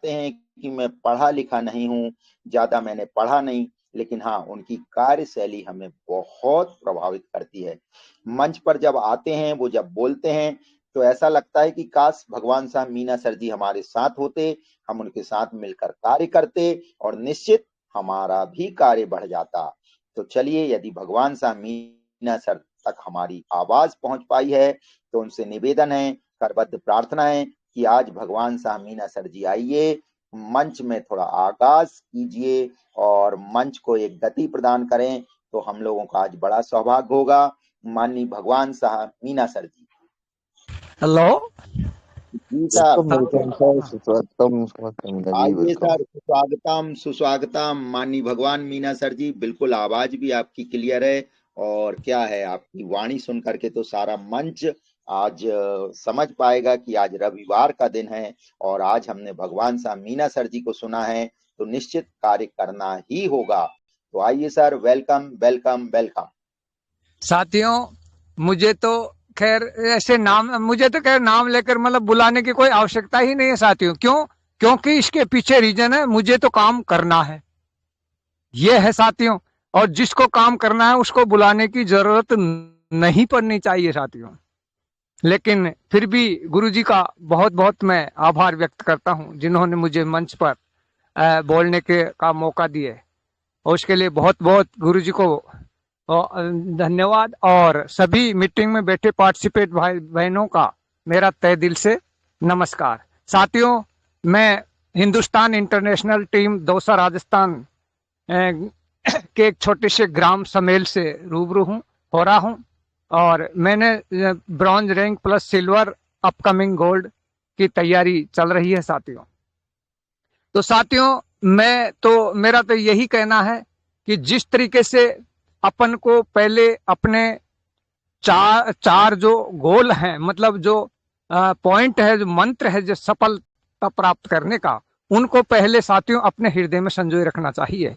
बताते हैं कि मैं पढ़ा लिखा नहीं हूँ, ज्यादा मैंने पढ़ा नहीं, लेकिन हाँ, उनकी कार्यशैली हमें बहुत प्रभावित करती है। मंच पर जब आते हैं, वो जब बोलते हैं, तो ऐसा लगता है कि काश भगवान साहब मीना सर जी हमारे साथ होते, हम उनके साथ मिलकर कार्य करते और निश्चित हमारा भी कार्य बढ़ जाता। तो चलिए, यदि भगवान साहब मीना सर तक हमारी आवाज पहुंच पाई है, तो उनसे निवेदन है, करबद्ध प्रार्थना है कि आज भगवान साहब मीना सर जी आइए, मंच में थोड़ा आगाज कीजिए और मंच को एक गति प्रदान करें, तो हम लोगों का आज बड़ा सौभाग्य होगा। माननीय भगवान साहब मीना सर जी। हेलो जी सर, स्वागतम स्वागतम जी, आइए वेलकम। सर, सुस्वागतम सुस्वागतम। माननीय भगवान मीना सर जी, बिल्कुल आवाज भी आपकी क्लियर है, और क्या है, आपकी वाणी सुन करके तो सारा मंच आज समझ पाएगा कि आज रविवार का दिन है, और आज हमने भगवान साहब मीना सर जी को सुना है, तो निश्चित कार्य करना ही होगा। तो आइए सर, वेलकम वेलकम वेलकम। साथियों, मुझे तो खैर ऐसे नाम लेकर मतलब बुलाने की कोई आवश्यकता ही नहीं है साथियों। क्यों? क्योंकि इसके पीछे रीजन है, मुझे तो काम करना है, ये है साथियों। और जिसको काम करना है उसको बुलाने की जरूरत नहीं पड़नी चाहिए साथियों। लेकिन फिर भी गुरुजी का बहुत बहुत मैं आभार व्यक्त करता हूं, जिन्होंने मुझे मंच पर बोलने के का मौका दिए, और उसके लिए बहुत बहुत गुरुजी को धन्यवाद। और सभी मीटिंग में बैठे पार्टिसिपेट भाई बहनों का मेरा तहे दिल से नमस्कार। साथियों, मैं हिंदुस्तान इंटरनेशनल टीम दौसा राजस्थान के एक छोटे से ग्राम समेल से रूबरू हो रहा हूं, और मैंने bronze rank plus silver upcoming gold की तैयारी चल रही है साथियों। तो साथियों, मेरा तो यही कहना है कि जिस तरीके से अपन को पहले अपने चार जो गोल हैं, मतलब जो पॉइंट है, जो मंत्र है, जो सफलता प्राप्त करने का, उनको पहले साथियों अपने हृदय में संजोए रखना चाहिए।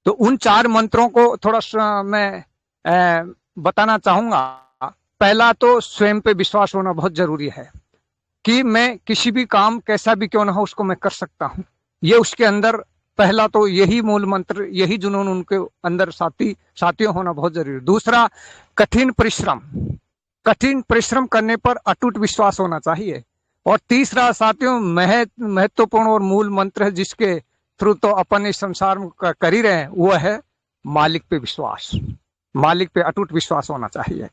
तो उन 4 मंत्रों को थोड़ा मैं बताना चाहूंगा। पहला तो स्वयं पे विश्वास होना बहुत जरूरी है कि मैं किसी भी काम कैसा भी क्यों ना हो उसको मैं कर सकता हूं। ये उसके अंदर पहला तो यही मूल मंत्र, यही जुनून उनके अंदर साथियों होना बहुत जरूरी है। दूसरा, कठिन परिश्रम करने पर अटूट विश्वास होना चाहिए। और तीसरा साथियों, महत्वपूर्ण और मूल मंत्र है, जिसके थ्रू तो अपन इस संसार में कर ही रहे हैं, वो है मालिक पे विश्वास। मालिक पे अटूट विश्वास होना चाहिए।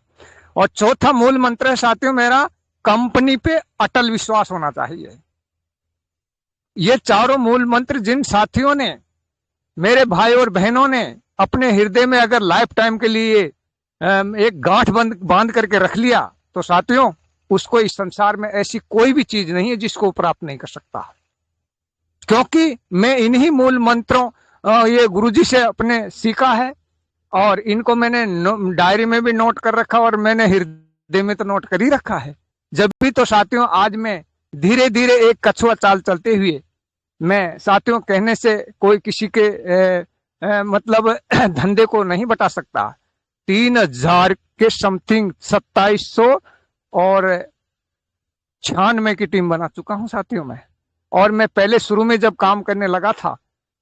और चौथा मूल मंत्र है साथियों मेरा, कंपनी पे अटल विश्वास होना चाहिए। ये चारों मूल मंत्र जिन साथियों ने, मेरे भाई और बहनों ने अपने हृदय में अगर लाइफ टाइम के लिए एक गांठ बांध करके रख लिया, तो साथियों उसको इस संसार में ऐसी कोई भी चीज नहीं है जिसको प्राप्त नहीं कर सकता। क्योंकि मैं इन्हीं मूल मंत्रों ये गुरुजी से अपने सीखा है, और इनको मैंने डायरी में भी नोट कर रखा, और मैंने हृदय में तो नोट कर ही रखा है। जब भी तो साथियों आज मैं धीरे धीरे एक कछुआ चाल चलते हुए, मैं साथियों कहने से कोई किसी के मतलब धंधे को नहीं बता सकता। 3000 के समथिंग 2796 और 96 की टीम बना चुका हूं साथियों मैं। और मैं पहले शुरू में जब काम करने लगा था,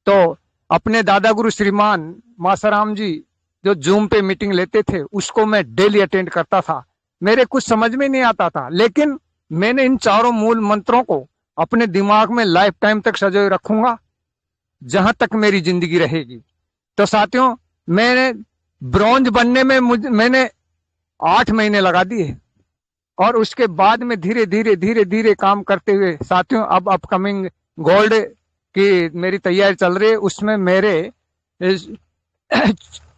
तो अपने दादा गुरु श्रीमान मासाराम जी जो जूम पे मीटिंग लेते थे, उसको मैं डेली अटेंड करता था। मेरे कुछ समझ में नहीं आता था, लेकिन मैंने इन चारों मूल मंत्रों को अपने दिमाग में लाइफ टाइम तक सजोए रखूंगा, जहां तक मेरी जिंदगी रहेगी। तो साथियों, मैंने ब्रॉन्ज बनने में मैंने 8 महीने लगा दिए, और उसके बाद में धीरे धीरे काम करते हुए साथियों अब अपकमिंग गोल्ड की मेरी तैयारी चल रही है। उसमें मेरे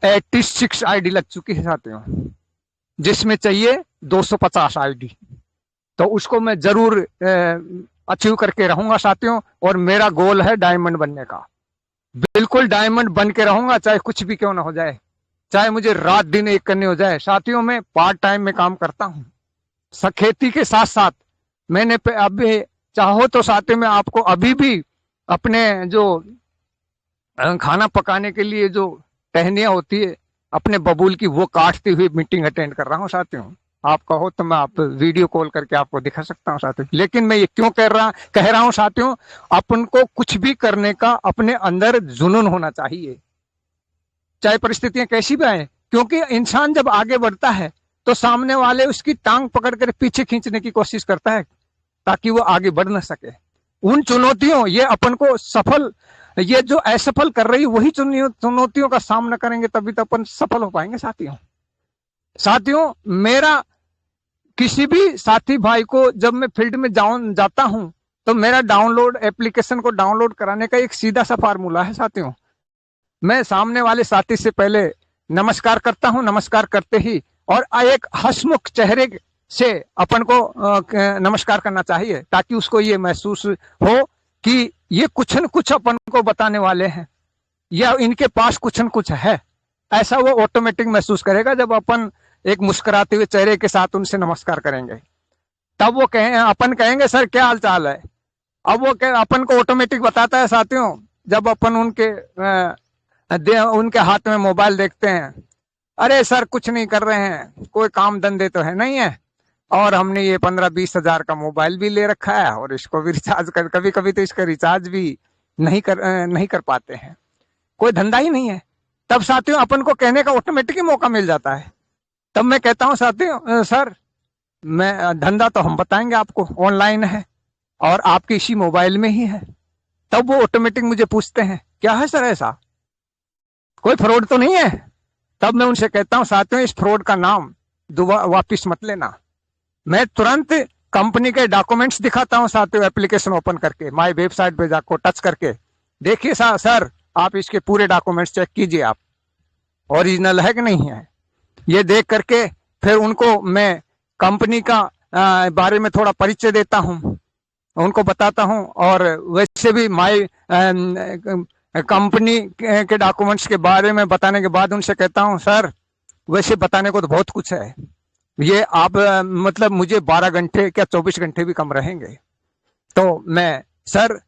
86 आईडी लग चुकी है साथियों, जिसमें चाहिए 250 आईडी। तो उसको मैं जरूर अचीव करके रहूंगा साथियों। और मेरा गोल है डायमंड बनने का। बिल्कुल डायमंड बन के रहूंगा, चाहे कुछ भी क्यों ना हो जाए, चाहे मुझे रात दिन एक करने हो जाए। साथियों, मैं पार्ट टाइम में काम करता हूं, खेती के साथ साथ मैंने अभी चाहो तो साथियों में आपको अभी भी अपने जो खाना पकाने के लिए जो टहनियां होती है अपने बबूल की, वो काटते हुए मीटिंग अटेंड कर रहा हूं साथियों। आप कहो तो मैं आप वीडियो कॉल करके आपको दिखा सकता हूँ साथियों। लेकिन मैं ये क्यों कह रहा हूँ साथियों, अपन को कुछ भी करने का अपने अंदर जुनून होना चाहिए, चाहे परिस्थितियां कैसी भी आए। क्योंकि इंसान जब आगे बढ़ता है तो सामने वाले उसकी टांग पकड़ कर पीछे खींचने की कोशिश करता है ताकि वो आगे बढ़ ना सके। उन चुनौतियों, ये अपन को सफल, ये जो असफल कर रही वही चुनौतियों का सामना करेंगे तभी तो अपन सफल हो पाएंगे साथियों। साथियों, मेरा किसी भी साथी भाई को जब मैं फील्ड में जाता हूं तो मेरा डाउनलोड एप्लीकेशन को डाउनलोड कराने का एक सीधा सा फार्मूला है साथियों। मैं सामने वाले साथी से पहले नमस्कार करता हूं, नमस्कार करते ही और एक हंसमुख चेहरे से अपन को नमस्कार करना चाहिए ताकि उसको ये महसूस हो कि ये कुछ न कुछ अपन को बताने वाले हैं या इनके पास कुछ न कुछ है। ऐसा वो ऑटोमेटिक महसूस करेगा जब अपन एक मुस्कुराते हुए चेहरे के साथ उनसे नमस्कार करेंगे। तब वो अपन कहेंगे सर क्या हाल चाल है। अब वो अपन को ऑटोमेटिक बताता है साथियों, जब अपन उनके हाथ में मोबाइल देखते हैं, अरे सर कुछ नहीं कर रहे हैं, कोई काम धंधे तो है नहीं है, और हमने ये 15-20 हजार का मोबाइल भी ले रखा है और इसको भी रिचार्ज कर, कभी कभी तो इसका रिचार्ज भी नहीं कर पाते हैं, कोई धंधा ही नहीं है। तब साथियों अपन को कहने का ऑटोमेटिक ही मौका मिल जाता है। तब मैं कहता हूं साथियों, सर मैं धंधा तो हम बताएंगे आपको, ऑनलाइन है और आपके इसी मोबाइल में ही है। तब वो ऑटोमेटिक मुझे पूछते हैं क्या है सर, ऐसा कोई फ्रॉड तो नहीं है। तब मैं उनसे कहता हूं साथियों, इस फ्रॉड का नाम वापिस मत लेना। मैं तुरंत कंपनी के डॉक्यूमेंट्स दिखाता हूं साथियों, एप्लीकेशन ओपन करके माई वेबसाइट पे जाकर टच करके देखिए सर आप इसके पूरे डॉक्यूमेंट्स चेक कीजिए, आप ओरिजिनल है कि नहीं है। ये देख करके फिर उनको मैं कंपनी का बारे में थोड़ा परिचय देता हूं, उनको बताता हूं। और वैसे भी माई कंपनी के डॉक्यूमेंट्स के बारे में बताने के बाद उनसे कहता हूं सर वैसे बताने को तो बहुत कुछ है, ये आप मतलब मुझे 12 घंटे क्या 24 घंटे भी कम रहेंगे। तो मैं सर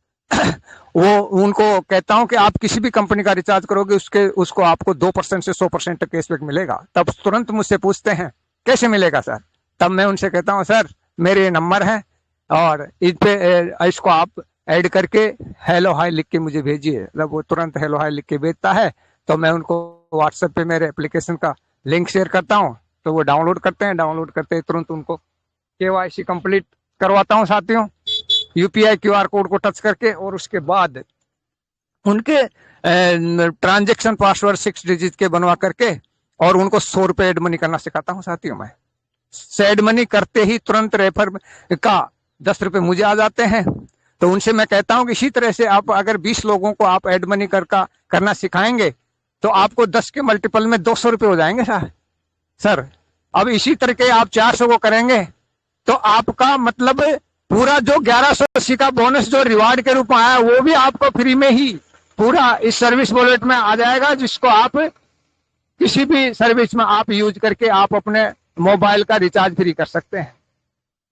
वो उनको कहता हूं कि आप किसी भी कंपनी का रिचार्ज करोगे उसको आपको 2% से 100% कैशबैक मिलेगा। तब तुरंत मुझसे पूछते हैं कैसे मिलेगा सर। तब मैं उनसे कहता हूं सर मेरे नंबर है और इस पे इसको आप ऐड करके हेलो हाय लिख के मुझे भेजिए। जब वो तुरंत हेलो हाय लिख के भेजता है तो मैं उनको व्हाट्सएप पे मेरे एप्लीकेशन का लिंक शेयर करता हूं, तो वो डाउनलोड करते हैं। डाउनलोड करते ही तुरंत उनको KYC कंप्लीट करवाता हूं साथियों, UPI QR कोड को टच करके, और उसके बाद उनके ट्रांजेक्शन पासवर्ड 6 डिजिट के बनवा करके और उनको 100 रुपए एड मनी करना सिखाता हूं साथियों। मैं एड मनी करते ही तुरंत रेफर का 10 रुपए मुझे आ जाते हैं। तो उनसे मैं कहता हूं कि इसी तरह से आप अगर 20 लोगों को आप एड मनी करना सिखाएंगे तो आपको 10 के मल्टीपल में 200 रुपए हो जाएंगे सर। अब इसी तरह के आप 400 को करेंगे तो आपका मतलब पूरा जो 1180 का बोनस जो रिवार्ड के रूप में आया वो भी आपको फ्री में ही पूरा इस सर्विस वॉलेट में आ जाएगा, जिसको आप किसी भी सर्विस में आप यूज करके आप अपने मोबाइल का रिचार्ज फ्री कर सकते हैं।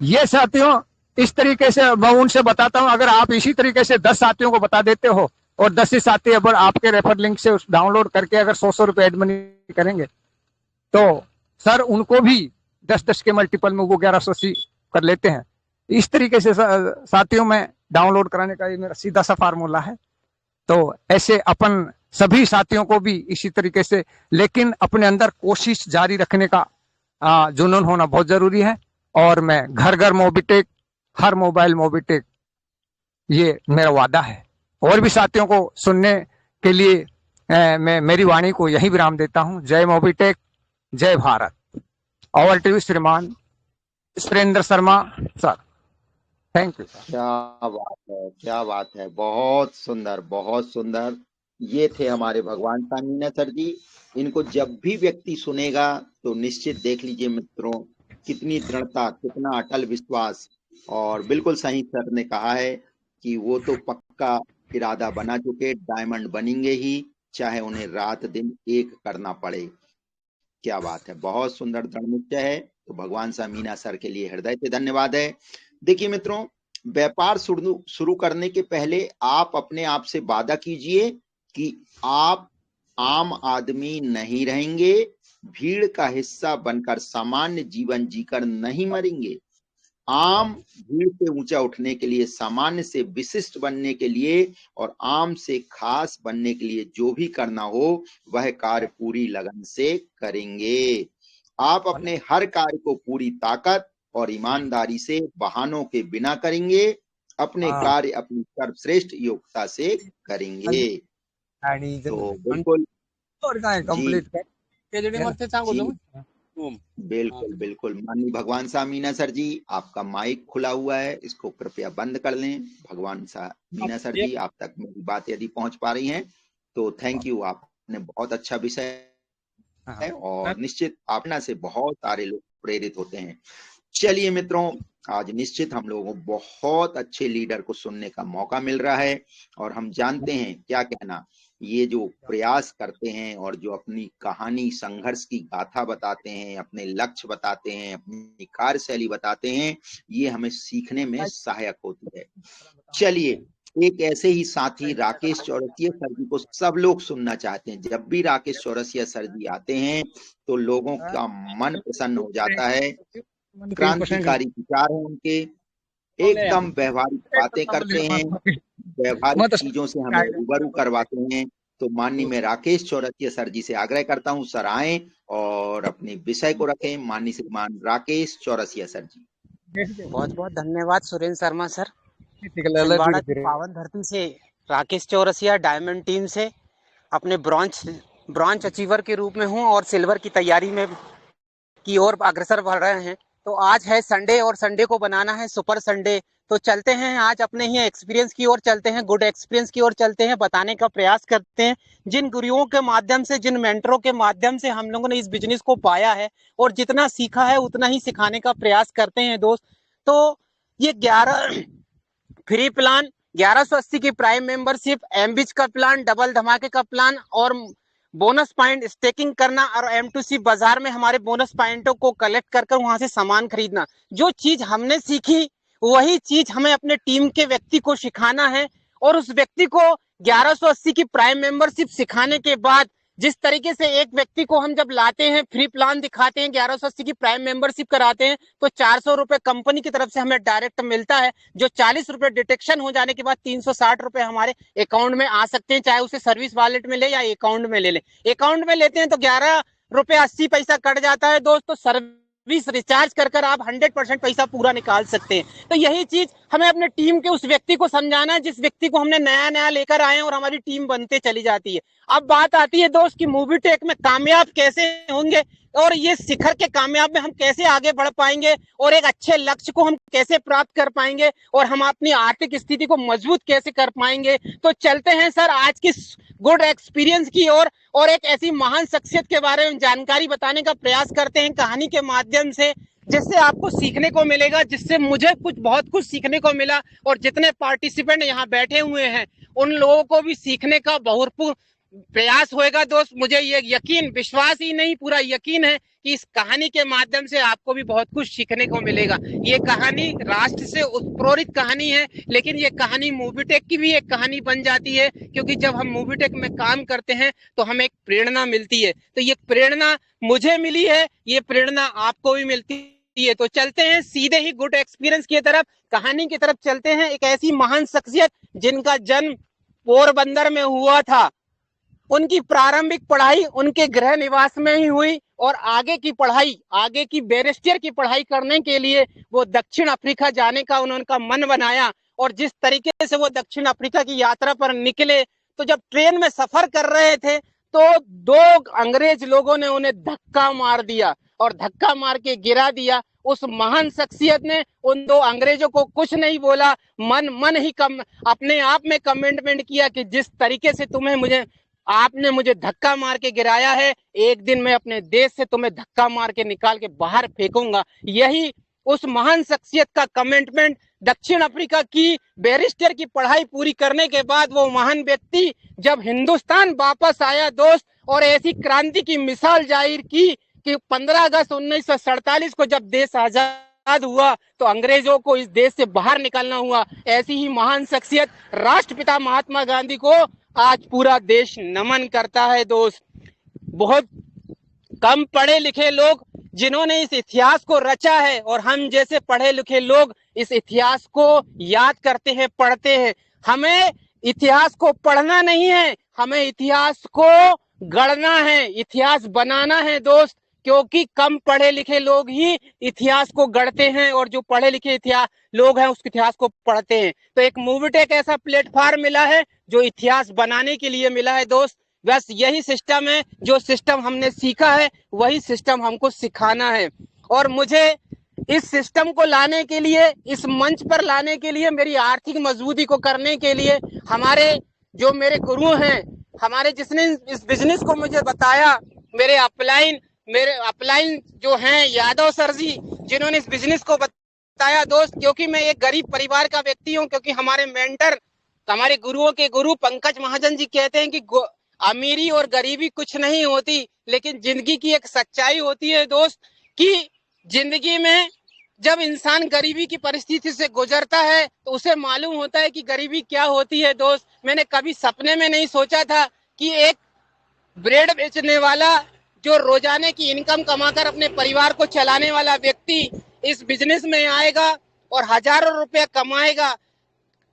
ये साथियों इस तरीके से मैं उनसे बताता हूं। अगर आप इसी तरीके से 10 साथियों को बता देते हो और 10 ही साथी अगर आपके रेफर लिंक से डाउनलोड करके अगर 100 रुपए एड मनी करेंगे तो सर उनको भी 10-10 के मल्टीपल में वो 1180 कर लेते हैं। इस तरीके से साथियों में डाउनलोड कराने का ये मेरा सीधा सा फार्मूला है। तो ऐसे अपन सभी साथियों को भी इसी तरीके से, लेकिन अपने अंदर कोशिश जारी रखने का जुनून होना बहुत जरूरी है। और मैं घर घर मोबिटेक, हर मोबाइल मोबिटेक, ये मेरा वादा है। और भी साथियों को सुनने के लिए मैं मेरी वाणी को यही विराम देता हूं। जय मोबिटेक, जय भारत। और टीवी श्रीमान Surendra Sharma sir, thank you. क्या बात है, क्या बात है, बहुत सुंदर, बहुत सुंदर। ये थे हमारे भगवान सामीना सर जी। इनको जब भी व्यक्ति सुनेगा तो निश्चित देख लीजिए मित्रों कितनी दृढ़ता, कितना अटल विश्वास। और बिल्कुल सही सर ने कहा है कि वो तो पक्का इरादा बना चुके, डायमंड बनेंगे ही, चाहे उन्हें रात दिन एक करना पड़े। क्या बात है, बहुत सुंदर दृढ़ निश्चय है। तो भगवान सामीना सर के लिए हृदय से धन्यवाद है। देखिए मित्रों, व्यापार शुरू करने के पहले आप अपने आप से वादा कीजिए कि आप आम आदमी नहीं रहेंगे, भीड़ का हिस्सा बनकर सामान्य जीवन जीकर नहीं मरेंगे। आम भीड़ से ऊंचा उठने के लिए, सामान्य से विशिष्ट बनने के लिए और आम से खास बनने के लिए जो भी करना हो वह कार्य पूरी लगन से करेंगे। आप अपने हर कार्य को पूरी ताकत और ईमानदारी से, बहानों के बिना करेंगे। अपने कार्य अपनी सर्वश्रेष्ठ योग्यता से करेंगे। तो बिल्कुल बिल्कुल बिल्कुल माननीय भगवान सा मीना सर जी, आपका माइक खुला हुआ है, इसको कृपया बंद कर लें। भगवान सा मीना सर जी, आप तक मेरी बात यदि पहुंच पा रही है तो थैंक यू। आपने बहुत अच्छा विषय है और निश्चित आपना से बहुत सारे लोग प्रेरित होते हैं। चलिए मित्रों, आज निश्चित हम लोगों को बहुत अच्छे लीडर को सुनने का मौका मिल रहा है और हम जानते हैं क्या कहना, ये जो प्रयास करते हैं और जो अपनी कहानी, संघर्ष की गाथा बताते हैं, अपने लक्ष्य बताते हैं, अपनी कार्यशैली बताते हैं, ये हमें सीखने में सहायक होती है। चलिए, एक ऐसे ही साथी राकेश चौरसिया सर जी को सब लोग सुनना चाहते हैं। जब भी राकेश चौरसिया सर जी आते हैं तो लोगों का मन प्रसन्न हो जाता है। क्रांतिकारी विचार हैं उनके, एकदम व्यवहारिक बातें करते हैं, व्यवहारिक चीजों से हमें रूबरू करवाते हैं। तो माननीय मैं राकेश चौरसिया सर जी से आग्रह करता हूं, सर आए और अपने विषय को रखें। माननीय श्रीमान राकेश चौरसिया सर जी। बहुत बहुत धन्यवाद सुरेंद्र शर्मा सर। छिंदवाड़ा की पावन धरती से राकेश चौरसिया डायमंड टीम से अपने ब्रॉन्ज अचीवर के रूप में हूं और सिल्वर की तैयारी में की ओर अग्रसर बढ़ रहे हैं। तो आज है संडे और संडे को बनाना है सुपर संडे। तो चलते हैं आज अपने ही एक्सपीरियंस की ओर चलते हैं, गुड एक्सपीरियंस की ओर चलते हैं, बताने का प्रयास करते हैं जिन गुरुओं के माध्यम से, जिन मेंटरों के माध्यम से हम लोगों ने इस बिजनेस को पाया है और जितना सीखा है उतना ही सिखाने का प्रयास करते हैं दोस्त। तो ये 11 फ्री प्लान, 1180 की प्राइम मेंबरशिप, एमबीच का प्लान, डबल धमाके का प्लान और बोनस पॉइंट स्टेकिंग करना और M2C बाजार में हमारे बोनस पॉइंटों को कलेक्ट कर वहां से सामान खरीदना। जो चीज हमने सीखी वही चीज हमें अपने टीम के व्यक्ति को सिखाना है और उस व्यक्ति को 1180 की प्राइम मेंबरशिप सिखाने के बाद जिस तरीके से एक व्यक्ति को हम जब लाते हैं, फ्री प्लान दिखाते हैं, 1180 की प्राइम मेंबरशिप कराते हैं तो 400 रुपए कंपनी की तरफ से हमें डायरेक्ट मिलता है, जो 40 रुपए डिटेक्शन हो जाने के बाद 360 रुपए हमारे अकाउंट में आ सकते हैं, चाहे उसे सर्विस वॉलेट में ले या अकाउंट में ले ले। अकाउंट में लेते हैं तो 11 रुपए 80 पैसा कट जाता है दोस्तों। सर्विस रिचार्ज कर आप 100% पैसा पूरा निकाल सकते हैं। तो यही चीज हमें अपने टीम के उस व्यक्ति को समझाना है जिस व्यक्ति को हमने नया लेकर आए और हमारी टीम बनते चली जाती है। अब बात आती है दोस्त कि मूवी टेक में कामयाब कैसे होंगे और ये शिखर के कामयाब में हम कैसे आगे बढ़ पाएंगे और एक अच्छे लक्ष्य को हम कैसे प्राप्त कर पाएंगे और हम अपनी आर्थिक स्थिति को मजबूत कैसे कर पाएंगे। तो चलते हैं सर आज की गुड एक्सपीरियंस की ओर और एक ऐसी महान शख्सियत के बारे में जानकारी बताने का प्रयास करते हैं कहानी के माध्यम से, जिससे आपको सीखने को मिलेगा, जिससे मुझे बहुत कुछ सीखने को मिला और जितने पार्टिसिपेंट यहाँ बैठे हुए हैं उन लोगों को भी सीखने का भरपूर प्रयास होएगा दोस्त। मुझे ये यकीन, विश्वास ही नहीं पूरा यकीन है कि इस कहानी के माध्यम से आपको भी बहुत कुछ सीखने को मिलेगा। ये कहानी राष्ट्र से उत्प्रेरित कहानी है, लेकिन ये कहानी मूवीटेक की भी एक कहानी बन जाती है, क्योंकि जब हम मूवीटेक में काम करते हैं तो हमें एक प्रेरणा मिलती है। तो ये प्रेरणा मुझे मिली है, ये प्रेरणा आपको भी मिलती है। तो चलते हैं सीधे ही गुड एक्सपीरियंस की तरफ, कहानी की तरफ चलते हैं। एक ऐसी महान शख्सियत जिनका जन्म पोरबंदर में हुआ था, उनकी प्रारंभिक पढ़ाई उनके गृह निवास में ही हुई और आगे की पढ़ाई, आगे की बैरिस्टर की पढ़ाई करने के लिए वो दक्षिण अफ्रीका जाने का उनका मन बनाया। और जिस तरीके से वो दक्षिण अफ्रीका की यात्रा पर निकले तो जब ट्रेन में सफर कर रहे थे तो 2 अंग्रेज लोगों ने उन्हें धक्का मार दिया और धक्का मार के गिरा दिया। उस महान शख्सियत ने उन 2 अंग्रेजों को कुछ नहीं बोला, मन ही अपने आप में कमिटमेंट किया कि जिस तरीके से आपने मुझे धक्का मार के गिराया है, एक दिन मैं अपने देश से तुम्हें धक्का मार के निकाल के बाहर फेंकूंगा। यही उस महान शख्सियत का कमिटमेंट। दक्षिण अफ्रीका की बैरिस्टर की पढ़ाई पूरी करने के बाद वो महान व्यक्ति जब हिंदुस्तान वापस आया दोस्त और ऐसी क्रांति की मिसाल जाहिर की कि 15 अगस्त 1947 को जब देश आजाद हुआ तो अंग्रेजों को इस देश से बाहर निकलना हुआ। ऐसी ही महान शख्सियत राष्ट्रपिता महात्मा गांधी को आज पूरा देश नमन करता है दोस्त। बहुत कम पढ़े लिखे लोग जिन्होंने इस इतिहास को रचा है और हम जैसे पढ़े लिखे लोग इस इतिहास को याद करते हैं, पढ़ते हैं। हमें इतिहास को पढ़ना नहीं है, हमें इतिहास को गढ़ना है, इतिहास बनाना है दोस्त, क्योंकि कम पढ़े लिखे लोग ही इतिहास को गढ़ते हैं और जो पढ़े लिखे इतिहास लोग हैं उस इतिहास को पढ़ते हैं। तो एक मूवीटेक ऐसा प्लेटफॉर्म मिला है जो इतिहास बनाने के लिए मिला है दोस्त। बस यही सिस्टम है, जो सिस्टम हमने सीखा है वही सिस्टम हमको सिखाना है। और मुझे इस सिस्टम को लाने के लिए, इस मंच पर लाने के लिए, मेरी आर्थिक मजबूती को करने के लिए हमारे जो मेरे गुरु हैं, हमारे जिसने इस बिजनेस को मुझे बताया, मेरे अपलाइन जो हैं यादव सर जी, जिन्होंने इस बिजनेस को बताया दोस्त। क्योंकि मैं एक गरीब परिवार का व्यक्ति हूँ, क्योंकि हमारे मेंटर, हमारे गुरुओं के गुरु पंकज महाजन जी कहते हैं कि अमीरी और गरीबी कुछ नहीं होती, लेकिन जिंदगी की एक सच्चाई होती है दोस्त, कि जिंदगी में जब इंसान गरीबी की परिस्थिति से गुजरता है तो उसे मालूम होता है कि गरीबी क्या होती है दोस्त। मैंने कभी सपने में नहीं सोचा था कि एक ब्रेड बेचने वाला, जो रोजाने की इनकम कमाकर अपने परिवार को चलाने वाला व्यक्ति इस बिजनेस में आएगा और हजारों रुपए कमाएगा।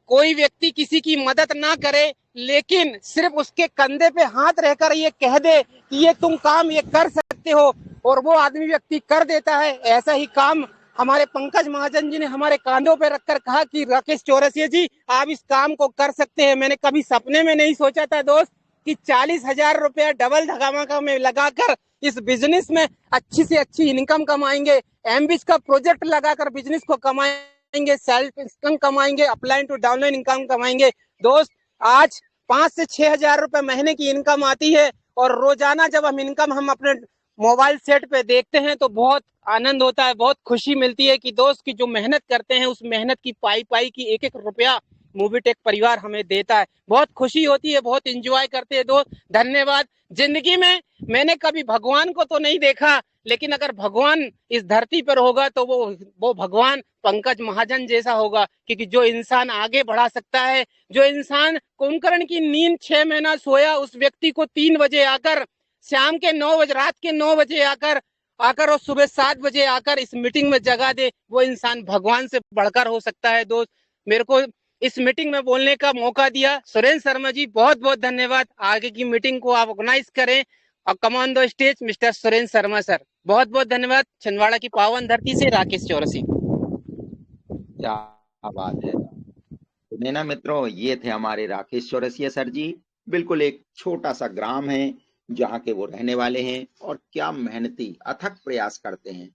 कोई व्यक्ति किसी की मदद ना करे, लेकिन सिर्फ उसके कंधे पे हाथ रहकर ये कह दे कि ये तुम काम ये कर सकते हो, और वो आदमी व्यक्ति कर देता है। ऐसा ही काम हमारे पंकज महाजन जी ने हमारे कांधों पे रखकर कहा कि राकेश चौरसिया जी आप इस काम को कर सकते हैं। मैंने कभी सपने में नहीं सोचा था दोस्त कि 40,000 रुपया डबल धमाका में लगाकर इस बिजनेस में अच्छी से अच्छी इनकम कमाएंगे। एमबीएस का प्रोजेक्ट लगाकर बिजनेस को कमाएंगे, सेल्फ इनकम कमाएंगे, अपलाइन टू डाउनलाइन इनकम कमाएंगे। दोस्त आज 5 से 6,000 रुपए महीने की इनकम आती है, और रोजाना जब हम अपने मोबाइल सेट पे देखते हैं तो बहुत आनंद होता है, बहुत खुशी मिलती है कि दोस्त की जो मेहनत करते हैं उस मेहनत की पाई की एक एक रुपया मूवीटेक परिवार हमें देता है। बहुत खुशी होती है, बहुत एंजॉय करते हैं दोस्त। धन्यवाद। जिंदगी में मैंने कभी भगवान को तो नहीं देखा, लेकिन अगर भगवान इस धरती पर होगा तो वो भगवान पंकज महाजन जैसा होगा, क्योंकि जो इंसान आगे बढ़ा सकता है, जो इंसान कुंभकर्ण की नींद 6 महीना सोया उस व्यक्ति को 3 बजे आकर, शाम के 9 बजे, रात के 9 बजे आकर और सुबह 7 बजे आकर इस मीटिंग में जगा दे, वो इंसान भगवान से बढ़कर हो सकता है दोस्त। मेरे को इस मीटिंग में बोलने का मौका दिया सुरेंद्र शर्मा जी, बहुत बहुत धन्यवाद। आगे की मीटिंग को आप ऑर्गेनाइज करें और come on the stage mister Surendra Sharma sir, बहुत बहुत धन्यवाद। छिंदवाड़ा की पावन धरती से राकेश चौरसिया। क्या बात है। तो ना मित्रों, ये थे हमारे राकेश चौरसिया सर जी। बिल्कुल एक छोटा सा ग्राम है जहाँ के वो रहने वाले हैं, और क्या मेहनती अथक प्रयास करते हैं।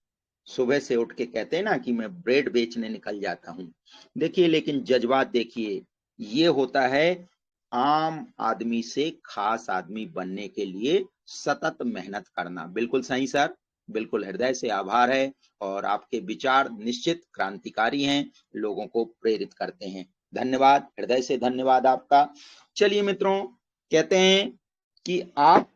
सुबह से उठ के कहते हैं ना कि मैं ब्रेड बेचने निकल जाता हूँ। देखिए, लेकिन जज्बात देखिए, ये होता है आम आदमी से खास आदमी बनने के लिए सतत मेहनत करना। बिल्कुल सही सर, बिल्कुल हृदय से आभार है, और आपके विचार निश्चित क्रांतिकारी हैं, लोगों को प्रेरित करते हैं। धन्यवाद, हृदय से धन्यवाद आपका। चलिए मित्रों, कहते हैं कि आप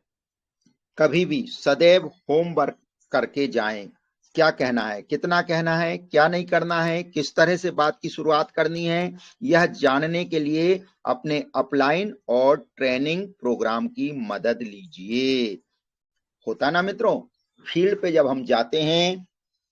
कभी भी सदैव होमवर्क करके जाएं। क्या कहना है, कितना कहना है, क्या नहीं करना है, किस तरह से बात की शुरुआत करनी है, यह जानने के लिए अपने अपलाइन और ट्रेनिंग प्रोग्राम की मदद लीजिए। होता ना मित्रों, फील्ड पे जब हम जाते हैं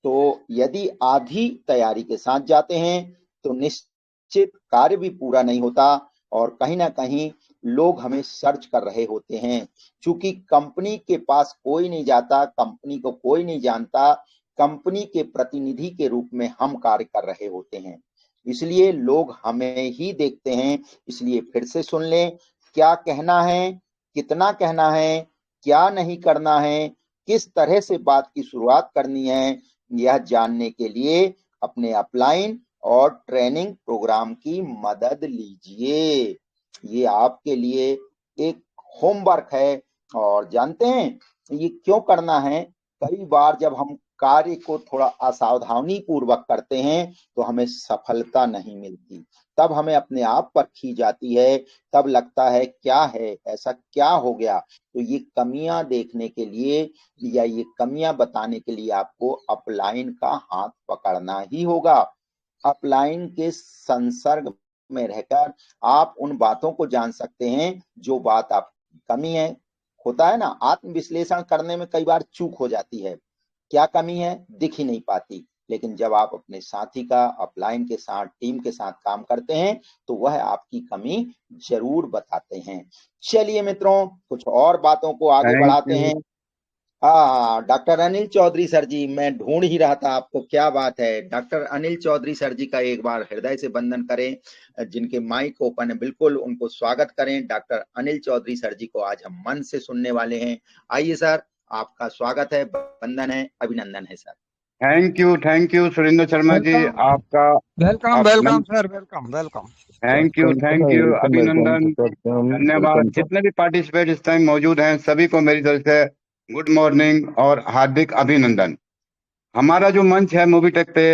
तो यदि आधी तैयारी के साथ जाते हैं तो निश्चित कार्य भी पूरा नहीं होता, और कहीं ना कहीं लोग हमें सर्च कर रहे होते हैं। चूंकि कंपनी के पास कोई नहीं जाता, कंपनी को कोई नहीं जानता, कंपनी के प्रतिनिधि के रूप में हम कार्य कर रहे होते हैं, इसलिए लोग हमें ही देखते हैं। इसलिए फिर से सुन लें, क्या कहना है, कितना कहना है, क्या नहीं करना है, किस तरह से बात की शुरुआत करनी है, यह जानने के लिए अपने अपलाइन और ट्रेनिंग प्रोग्राम की मदद लीजिए। ये आपके लिए एक होमवर्क है। और जानते हैं ये क्यों करना है? कई बार जब हम कार्य को थोड़ा असावधानी पूर्वक करते हैं तो हमें सफलता नहीं मिलती, तब हमें अपने आप पर खींच जाती है, तब लगता है क्या है, ऐसा क्या हो गया। तो ये कमियां देखने के लिए या ये कमियां बताने के लिए आपको अपलाइन का हाथ पकड़ना ही होगा। अपलाइन के संसर्ग में रहकर आप उन बातों को जान सकते हैं जो बात आपकी कमी है, होता है ना, आत्म विश्लेषण करने में कई बार चूक हो जाती है, क्या कमी है दिख ही नहीं पाती। लेकिन जब आप अपने साथी का अपलाइन के साथ, टीम के साथ काम करते हैं तो वह आपकी कमी जरूर बताते हैं। चलिए मित्रों, कुछ और बातों को आगे थैंक बढ़ाते यू। हैं। हाँ, डॉक्टर अनिल चौधरी सर जी, मैं ढूंढ ही रहा था आपको, क्या बात है। डॉक्टर अनिल चौधरी सर जी का एक बार हृदय से वंदन करें। जिनके माइक ओपन है बिल्कुल उनको स्वागत करें। डॉक्टर अनिल चौधरी सर जी को आज हम मन से सुनने वाले हैं। आइए सर, आपका स्वागत है, वंदन है, अभिनंदन है sir. Thank you Surendra Sharma ji, welcome आपका वेलकम आप welcome sir, welcome welcome. Thank welcome you welcome welcome अभिनंदन, धन्यवाद। वेलकम। जितने भी पार्टिसिपेट इस टाइम मौजूद हैं सभी को मेरी तरफ से गुड मॉर्निंग और हार्दिक अभिनंदन। हमारा जो मंच है मूवी टेक पे,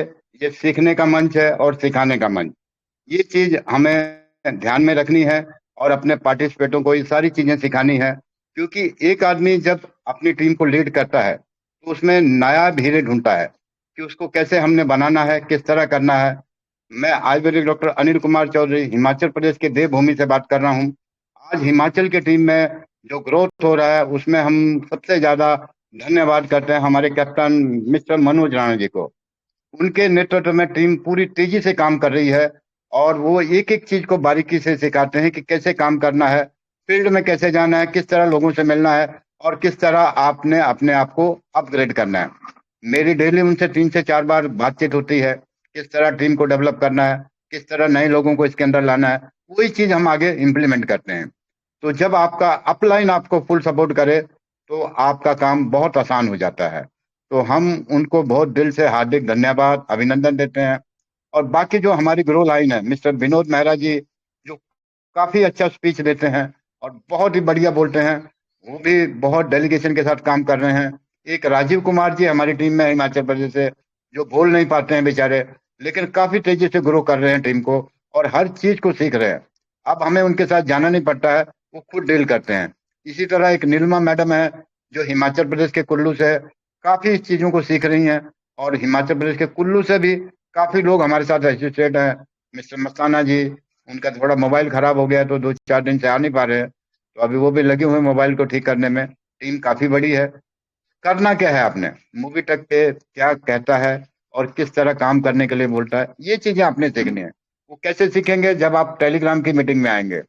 ये सीखने का मंच है और सिखाने का मंच। ये चीज हमें ध्यान में रखनी है और अपने पार्टिसिपेटों को ये सारी चीजें सिखानी है, क्योंकि एक आदमी जब अपनी टीम को लीड करता है तो उसमें नया धीरे ढूंढता है कि उसको कैसे हमने बनाना है, किस तरह करना है। मैं आयुर्वेदिक डॉक्टर अनिल कुमार चौधरी हिमाचल प्रदेश के देवभूमि से बात कर रहा हूँ। आज हिमाचल की टीम में जो ग्रोथ हो रहा है उसमें हम सबसे ज्यादा धन्यवाद करते हैं हमारे कैप्टन मिस्टर मनोज राणा जी को। उनके नेतृत्व में टीम पूरी तेजी से काम कर रही है और वो एक एक चीज को बारीकी से सिखाते हैं कि कैसे काम करना है, फील्ड में कैसे जाना है, किस तरह लोगों से मिलना है और किस तरह आपने अपने आप को अपग्रेड करना है। मेरी डेली उनसे 3 से 4 बार बातचीत होती है, किस तरह टीम को डेवलप करना है, किस तरह नए लोगों को इसके अंदर लाना है, वही चीज हम आगे इम्प्लीमेंट करते हैं। तो जब आपका अपलाइन आपको फुल सपोर्ट करे तो आपका काम बहुत आसान हो जाता है। तो हम उनको बहुत दिल से हार्दिक धन्यवाद अभिनंदन देते हैं। और बाकी जो हमारी ग्रो लाइन है, मिस्टर विनोद मेहरा जी जो काफी अच्छा स्पीच देते हैं और बहुत ही बढ़िया बोलते हैं, वो भी बहुत डेलीगेशन के साथ काम कर रहे हैं। एक राजीव कुमार जी हमारी टीम में हिमाचल प्रदेश से, जो बोल नहीं पाते हैं बेचारे, लेकिन काफी तेजी से ग्रो कर रहे हैं टीम को और हर चीज को सीख रहे हैं। अब हमें उनके साथ जाना नहीं पड़ता है, वो खुद डील करते हैं। इसी तरह एक नीलिमा मैडम है जो हिमाचल प्रदेश के कुल्लू से काफी चीजों को सीख रही हैं और हिमाचल प्रदेश के कुल्लू से भी काफी लोग हमारे साथ एसोसिएट हैं। मिस्टर मस्ताना जी, उनका थोड़ा मोबाइल खराब हो गया तो 2-4 दिन से आ नहीं पा रहे हैं, तो अभी वो भी लगे हुए हैं मोबाइल को ठीक करने में। टीम काफी बड़ी है। करना क्या है आपने, मूवी तक पे क्या कहता है और किस तरह काम करने के लिए बोलता है, ये चीजें आपने सीखनी है। वो कैसे सीखेंगे, जब आप टेलीग्राम की मीटिंग में आएंगे,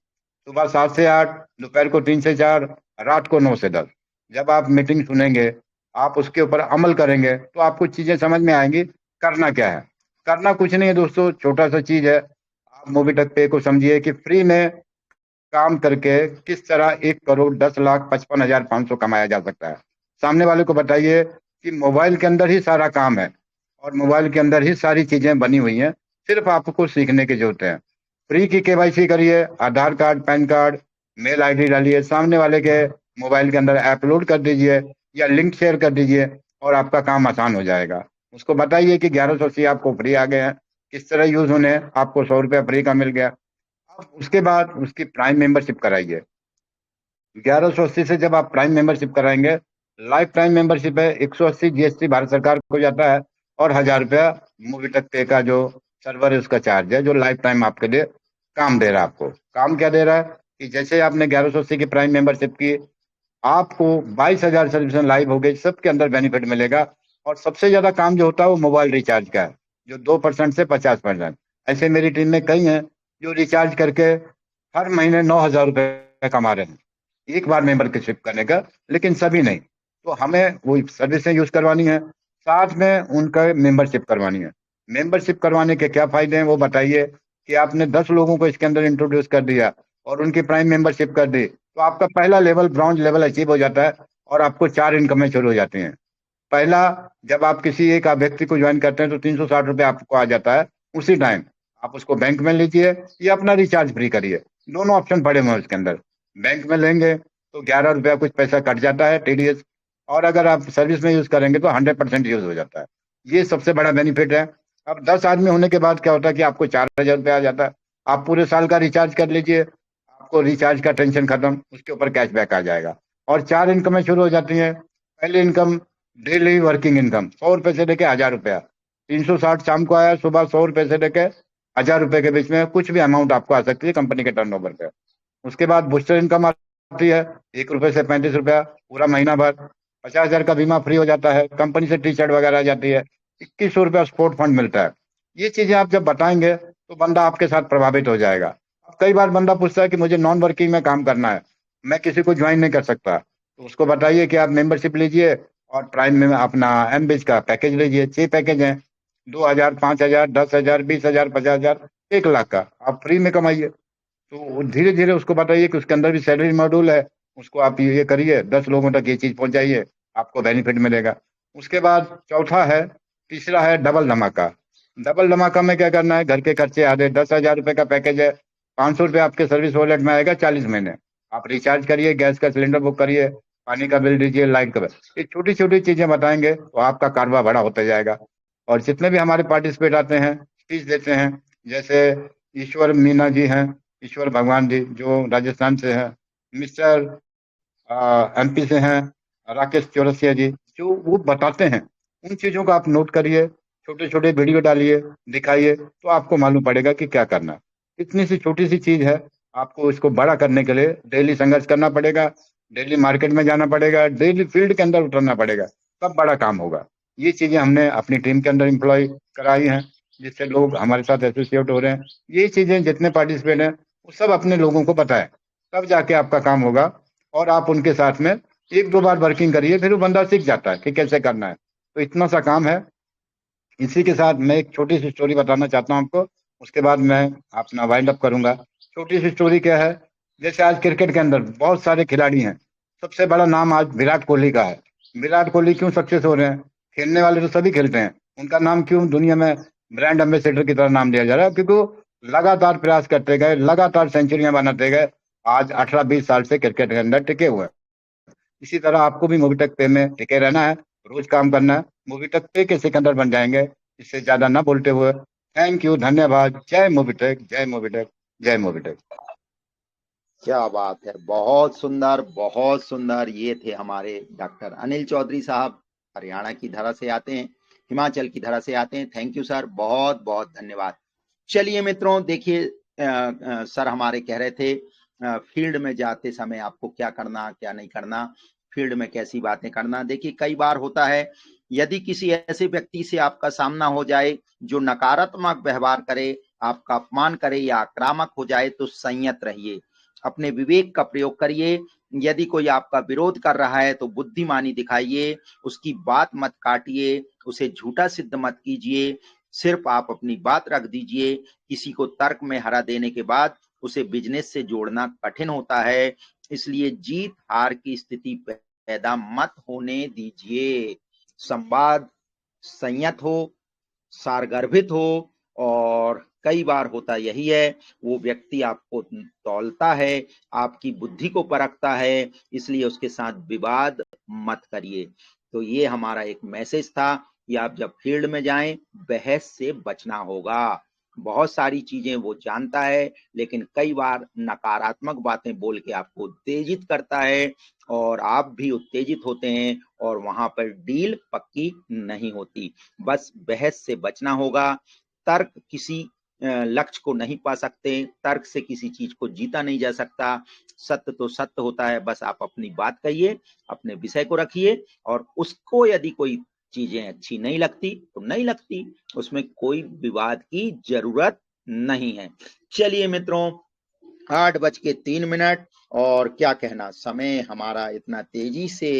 सुबह 7 से 8, दोपहर को 3 से 4, रात को 9 से 10। जब आप मीटिंग सुनेंगे, आप उसके ऊपर अमल करेंगे तो आपको चीजें समझ में आएंगी। करना क्या है, करना कुछ नहीं है दोस्तों, छोटा सा चीज है। आप मूवी तक पे को समझिए कि फ्री में काम करके किस तरह 1,10,55,500 कमाया जा सकता है। सामने वाले को बताइए कि मोबाइल के अंदर ही सारा काम है और मोबाइल के अंदर ही सारी चीजें बनी हुई हैं, सिर्फ आपको सीखने की जरूरत है। फ्री की केवाईसी करिए, Aadhaar card, PAN card, mail ID डालिए, सामने वाले के मोबाइल के अंदर ऐप लोड कर दीजिए या लिंक शेयर कर दीजिए और आपका काम आसान हो जाएगा। उसको बताइए कि 1180 आपको फ्री आ गए हैं, किस तरह यूज होने हैं, आपको 100 रुपया फ्री का मिल गया। अब उसके बाद उसकी प्राइम मेंबरशिप कराइए। 1180 से जब आप प्राइम मेंबरशिप कराएंगे, लाइफ टाइम मेंबरशिप है, 180 जीएसटी भारत सरकार को जाता है और 1,000 रुपया मूवी तक पे का जो सर्वर है उसका चार्ज है, जो लाइफ टाइम आपके लिए काम दे रहा है। आपको काम क्या दे रहा है कि जैसे आपने 1180 की प्राइम मेंबरशिप की, आपको 22,000 सर्विस लाइव हो गई, सबके अंदर बेनिफिट मिलेगा। और सबसे ज्यादा काम जो होता है वो मोबाइल रिचार्ज का है, जो 2% से 50%। ऐसे मेरी टीम में कई हैं जो रिचार्ज करके हर महीने 9,000 रुपये कमा रहे हैं, एक बार मेंबरशिप करने का। लेकिन सभी नहीं, तो हमें वो सर्विसें यूज करवानी है, साथ में उनका मेंबरशिप करवानी है। मेंबरशिप करवाने के क्या फायदे हैं वो बताइए। कि आपने 10 लोगों को इसके अंदर इंट्रोड्यूस कर दिया और उनकी प्राइम मेंबरशिप कर दी, तो आपका पहला लेवल ब्रॉन्ज लेवल अचीव हो जाता है और आपको 4 इनकमें शुरू हो जाती हैं। पहला, जब आप किसी एक व्यक्ति को ज्वाइन करते हैं तो 360 रुपये आपको आ जाता है उसी टाइम। आप उसको बैंक में लीजिए या अपना रिचार्ज फ्री करिए, दोनों ऑप्शन पड़े हुए हैं उसके अंदर। बैंक में लेंगे तो 11 रुपया कुछ पैसा कट जाता है टीडीएस, और अगर आप सर्विस में यूज करेंगे तो 100% यूज हो जाता है। ये सबसे बड़ा बेनिफिट है। अब 10 आदमी होने के बाद क्या होता है कि आपको 4,000 रुपया आ जाता है। आप पूरे साल का रिचार्ज कर लीजिए, आपको रिचार्ज का टेंशन खत्म, उसके ऊपर कैशबैक आ जाएगा। और 4 इनकमें शुरू हो जाती हैं। पहली इनकम डेली वर्किंग इनकम, 100 रुपये से लेके 1,000 रुपया। 360 शाम को आया, सुबह 100 रुपये से लेके 1,000 रुपये के बीच में कुछ भी अमाउंट आपको आ सकती है कंपनी के टर्नओवर पे। उसके बाद बूस्टर इनकम आती है, 1 रुपए से 35 रुपया पूरा महीना भर। 50,000 का बीमा फ्री हो जाता है, कंपनी से टी शर्ट वगैरह आ जाती है, 2100 रुपया स्पोर्ट फंड मिलता है। ये चीजें आप जब बताएंगे तो बंदा आपके साथ प्रभावित हो जाएगा। अब कई बार बंदा पूछता है कि मुझे नॉन वर्किंग में काम करना है, मैं किसी को ज्वाइन नहीं कर सकता, तो उसको बताइए कि आप मेंबरशिप लीजिए और प्राइम में अपना एमबीज का पैकेज लीजिए। 6 पैकेज हैं, 2,000, 5,000, 10,000, 20,000, 50,000, 1 लाख का आप फ्री में कमाइए। तो धीरे धीरे उसको बताइए कि उसके अंदर भी सैलरी मॉड्यूल है, उसको आप ये करिए, 10 लोगों तक ये चीज पहुंचाइए, आपको बेनिफिट मिलेगा। उसके बाद चौथा है, तीसरा है डबल धमाका। डबल धमाका में क्या करना है, घर के खर्चे आधे, 10,000 रुपए का पैकेज है, 500 रुपये आपके सर्विस वॉलेट में आएगा 40 महीने। आप रिचार्ज करिए, गैस का सिलेंडर बुक करिए, पानी का बिल दीजिए, लाइट का बिल। ये छोटी छोटी चीजें बताएंगे तो आपका कारोबार बड़ा होता जाएगा। और जितने भी हमारे पार्टिसिपेट आते हैं, स्पीच देते हैं, जैसे ईश्वर मीना जी हैं, ईश्वर भगवान जी जो राजस्थान से हैं, मिस्टर एमपी से हैं राकेश चौरसिया जी, जो वो बताते हैं, उन चीजों को आप नोट करिए, छोटे छोटे वीडियो डालिए, दिखाइए, तो आपको मालूम पड़ेगा कि क्या करना है। इतनी सी छोटी सी चीज है, आपको इसको बड़ा करने के लिए डेली संघर्ष करना पड़ेगा, डेली मार्केट में जाना पड़ेगा, डेली फील्ड के अंदर उतरना पड़ेगा, तब बड़ा काम होगा। ये चीजें हमने अपनी टीम के अंदर एम्प्लॉय कराई हैं, जिससे लोग हमारे साथ एसोसिएट हो रहे हैं। ये चीजें जितने पार्टिसिपेट हैं वो सब अपने लोगों को बताएं, तब जाके आपका काम होगा। और आप उनके साथ में 1-2 बार वर्किंग करिए, फिर वो बंदा सीख जाता है कि कैसे करना है। तो इतना सा काम है। इसी के साथ मैं एक छोटी सी स्टोरी बताना चाहता हूँ आपको, उसके बाद मैं अपना वाइंड अप करूंगा। छोटी सी स्टोरी क्या है, जैसे आज क्रिकेट के अंदर बहुत सारे खिलाड़ी हैं, सबसे बड़ा नाम आज विराट कोहली का है। विराट कोहली क्यों सक्सेस हो रहे हैं, खेलने वाले तो सभी खेलते हैं, उनका नाम क्यों दुनिया में ब्रांड एम्बेसडर की तरह नाम लिया जा रहा है, क्योंकि वो लगातार प्रयास करते गए, लगातार सेंचुरियां बनाते गए, आज 18-20 साल से क्रिकेट के अंदर टिके हुए हैं। इसी तरह आपको भी मोबिटेक पे में टिके रहना है, रोज काम करना है, मोबिटेक पे के सिकंदर बन जाएंगे। इससे ज्यादा ना बोलते हुए थैंक यू, धन्यवाद। जय मोबिटेक, जय मोबिटेक, जय मोबिटेक। क्या बात है, बहुत सुंदर, बहुत सुंदर। ये थे हमारे डॉक्टर अनिल चौधरी साहब, हरियाणा की धरा से आते हैं, हिमाचल की धरा से आते हैं। थैंक यू सर, बहुत बहुत धन्यवाद। चलिए मित्रों, देखिए सर हमारे कह रहे थे फील्ड में जाते समय आपको क्या करना, क्या नहीं करना, फील्ड में कैसी बातें करना। देखिए कई बार होता है, यदि किसी ऐसे व्यक्ति से आपका सामना हो जाए जो नकारात्मक व्यवहार करे, आपका अपमान करे या आक्रामक हो जाए, तो संयत रहिए, अपने विवेक का प्रयोग करिए। यदि कोई आपका विरोध कर रहा है तो बुद्धिमानी दिखाइए, उसकी बात मत काटिए, उसे झूठा सिद्ध मत कीजिए, सिर्फ आप अपनी बात रख दीजिए। किसी को तर्क में हरा देने के बाद उसे बिजनेस से जोड़ना कठिन होता है, इसलिए जीत हार की स्थिति पैदा मत होने दीजिए। संवाद संयत हो, सारगर्भित हो, और कई बार होता यही है, वो व्यक्ति आपको तौलता है, आपकी बुद्धि को परखता है, इसलिए उसके साथ विवाद मत करिए। तो ये हमारा एक मैसेज था कि आप जब फील्ड में जाएं, बहस से बचना होगा। बहुत सारी चीजें वो जानता है, लेकिन कई बार नकारात्मक बातें बोल के आपको उत्तेजित करता है, और आप भी उत्तेजित होते हैं, और वहां पर डील पक्की नहीं होती। बस बहस से बचना होगा। तर्क किसी लक्ष्य को नहीं पा सकते, तर्क से किसी चीज को जीता नहीं जा सकता। सत्य तो सत्य होता है, बस आप अपनी बात कहिए, अपने विषय को रखिए, और उसको यदि कोई चीजें अच्छी नहीं लगती तो नहीं लगती, उसमें कोई विवाद की जरूरत नहीं है। चलिए मित्रों, 8:03, और क्या कहना, समय हमारा इतना तेजी से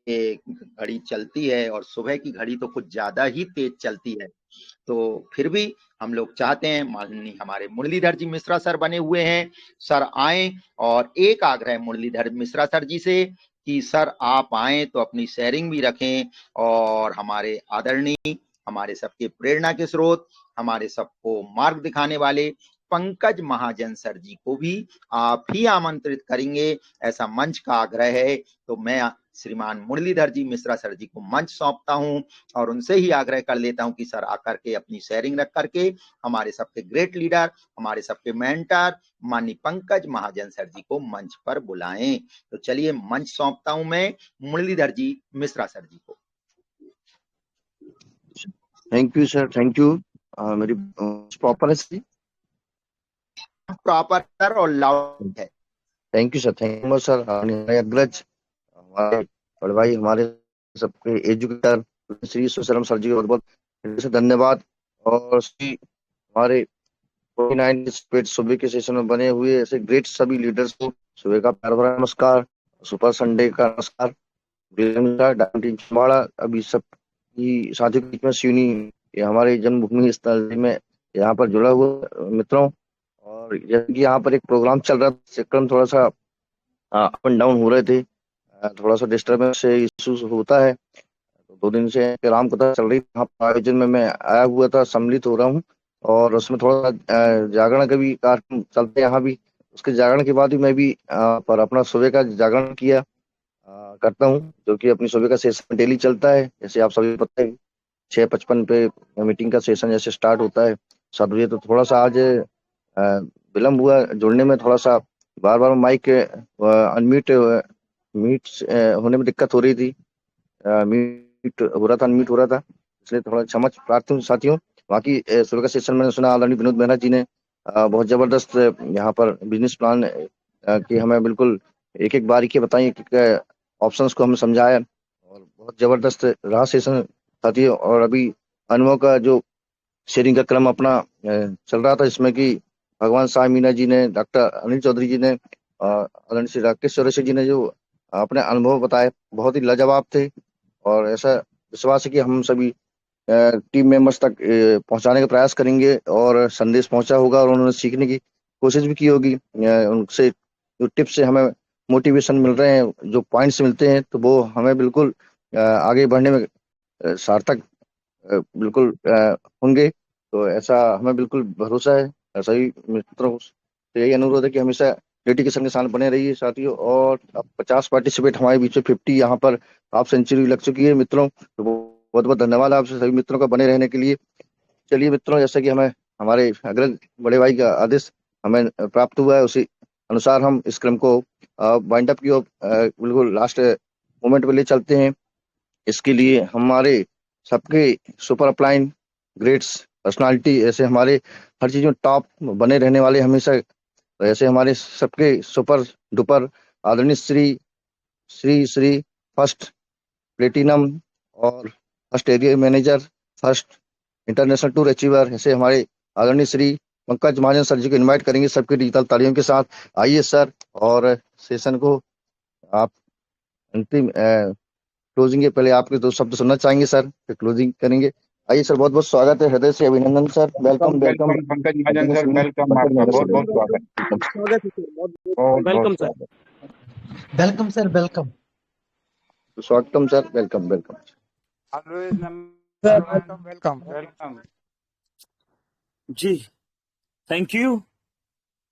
घड़ी चलती है, और सुबह की घड़ी तो कुछ ज्यादा ही तेज चलती है। तो फिर भी हम लोग चाहते हैं, माननीय हमारे मुरलीधर जी मिश्रा सर बने हुए हैं, सर आए, और एक आग्रह मुरलीधर मिश्रा सर जी से कि सर आप आए तो अपनी शेयरिंग भी रखें, और हमारे आदरणीय, हमारे सबके प्रेरणा के स्रोत, हमारे सबको मार्ग दिखाने वाले पंकज महाजन सर जी को भी आप ही आमंत्रित करेंगे, ऐसा मंच का आग्रह है। तो मैं श्रीमान मुरलीधर जी मिश्रा सर जी को मंच सौंपता हूं, और उनसे ही आग्रह कर लेता हूं कि सर आकर के अपनी शेयरिंग रख करके हमारे सबके ग्रेट लीडर, हमारे सबके मेंटर माननीय पंकज महाजन सर जी को मंच पर बुलाएं। तो चलिए, मंच सौंपता हूं मैं मुरलीधर जी मिश्रा सर जी को। Thank you sir, thank you. मेरी प्रॉपर है सर, प्रॉपर सर और लाउड है। Thank you sir, thank you sir. हमारे अग्रज, हमारे बड़े भाई, हमारे सबके एजुकेटर श्री सुशरम सर जी को बहुत बहुत से धन्यवाद। और श्री हमारे 49 सुबह के सेशन में बने हुए ऐसे ग्रेट सभी लीडर्स को सुबह का प्यार भरा नमस्कार, सुपर संडे का नमस्कार। डायमंड छिंदवाड़ा अभी सब की साथियों के बीच में सिवनी, ये हमारे जन्मभूमि स्थल में यहाँ पर जुड़ा हुआ मित्रों। और जैसे कि यहाँ पर एक प्रोग्राम चल रहा था, क्रम थोड़ा सा अप एंड डाउन हो रहे थे, थोड़ा सा डिस्टर्बेंस से इश्यूज होता है। तो 2 दिन से राम कथा चल रही, वहाँ पर आयोजन में मैं आया हुआ था, सम्मिलित हो रहा हूँ। और उसमें थोड़ा सा जागरण का भी कार्यक्रम चलते हैं यहाँ भी। उसके जागरण के बाद भी मैं भी पर अपना सुबह का जागरण किया करता हूँ, जो कि अपनी सुबह का सेशन डेली चलता है। जैसे आप सभी को पता है 6:55 पे मीटिंग का सेशन जैसे स्टार्ट होता है 7 बजे। तो थोड़ा सा आज विलम्ब हुआ जुड़ने में, थोड़ा सा बार बार माइक अनम्यूट म्यूट होने में दिक्कत हो रही थी, म्यूट हो रहा था, अनम्यूट हो रहा था, इसलिए थोड़ा क्षमा प्रार्थी हूँ साथियों। बाकी सुबह का सेशन मैंने सुना आदरणीय विनोद मेहरा जी ने बहुत जबरदस्त यहाँ पर बिजनेस प्लान की हमें बिल्कुल एक एक बारीकी बताई, एक एक ऑप्शंस को हमें समझाया, और बहुत जबरदस्त रहा सेशन साथियों। और अभी अनुभव का जो शेयरिंग का क्रम अपना चल रहा था, इसमें कि भगवान साई मीना जी ने, डॉक्टर अनिल चौधरी जी ने, आदरणीय श्री राकेश चौरसिया जी ने जो अपने अनुभव बताए, बहुत ही लाजवाब थे। और ऐसा विश्वास है कि हम सभी टीम मेंबर्स तक पहुंचाने का प्रयास करेंगे, और संदेश पहुंचा होगा और उन्होंने सीखने की कोशिश भी की होगी। उनसे जो टिप्स से हमें मोटिवेशन मिल रहे हैं, जो पॉइंट्स मिलते हैं, तो वो हमें बिल्कुल आगे बढ़ने में सार्थक बिल्कुल होंगे। तो ऐसा हमें बिल्कुल भरोसा है। सभी मित्रों से यही अनुरोध है कि हमेशा डेडिकेशन के साथ बने रहिए साथियों। और अब 50 पार्टिसिपेट हमारे बीच में 50 यहाँ पर हाफ सेंचुरी लग चुकी है मित्रों। तो बहुत बहुत धन्यवाद आपसे सभी मित्रों का बने रहने के लिए। चलिए मित्रों, जैसे कि हमें हमारे अग्रज बड़े भाई का आदेश हमें प्राप्त हुआ है, उसी अनुसार हम इस क्रम को वाइंड अप की ओर बिल्कुल लास्ट मोमेंट पे ले चलते हैं। इसके लिए हमारे सबके सुपर अपलाइन ग्रेट्स पर्सनालिटी, ऐसे हमारे हर चीज में टॉप बने रहने वाले हमेशा, ऐसे हमारे सबके सुपर डुपर आदरणीय श्री श्री श्री फर्स्ट प्लेटिनम और first area manager, first international tour achiever, ऐसे हमारे आदरणीय श्री पंकज महाजन सर जी को इनवाइट करेंगे सबके डिजिटल तालियों के साथ। आइए सर, और सेशन को आप अंतिम क्लोजिंग के पहले आपके 2 शब्द सुनना चाहेंगे सर, फिर क्लोजिंग करेंगे। आइए सर, बहुत बहुत स्वागत है, हृदय से अभिनंदन sir, welcome welcome. Welcome Pankaj Mahajan sir, welcome, आपका बहुत बहुत स्वागत। स्वागत है सर, बहुत बहुत बहुत वेलकम सर। स्वागत। Welcome sir, welcome. स्वागतम sir, welcome welcome. Always welcome welcome. Welcome जी, thank you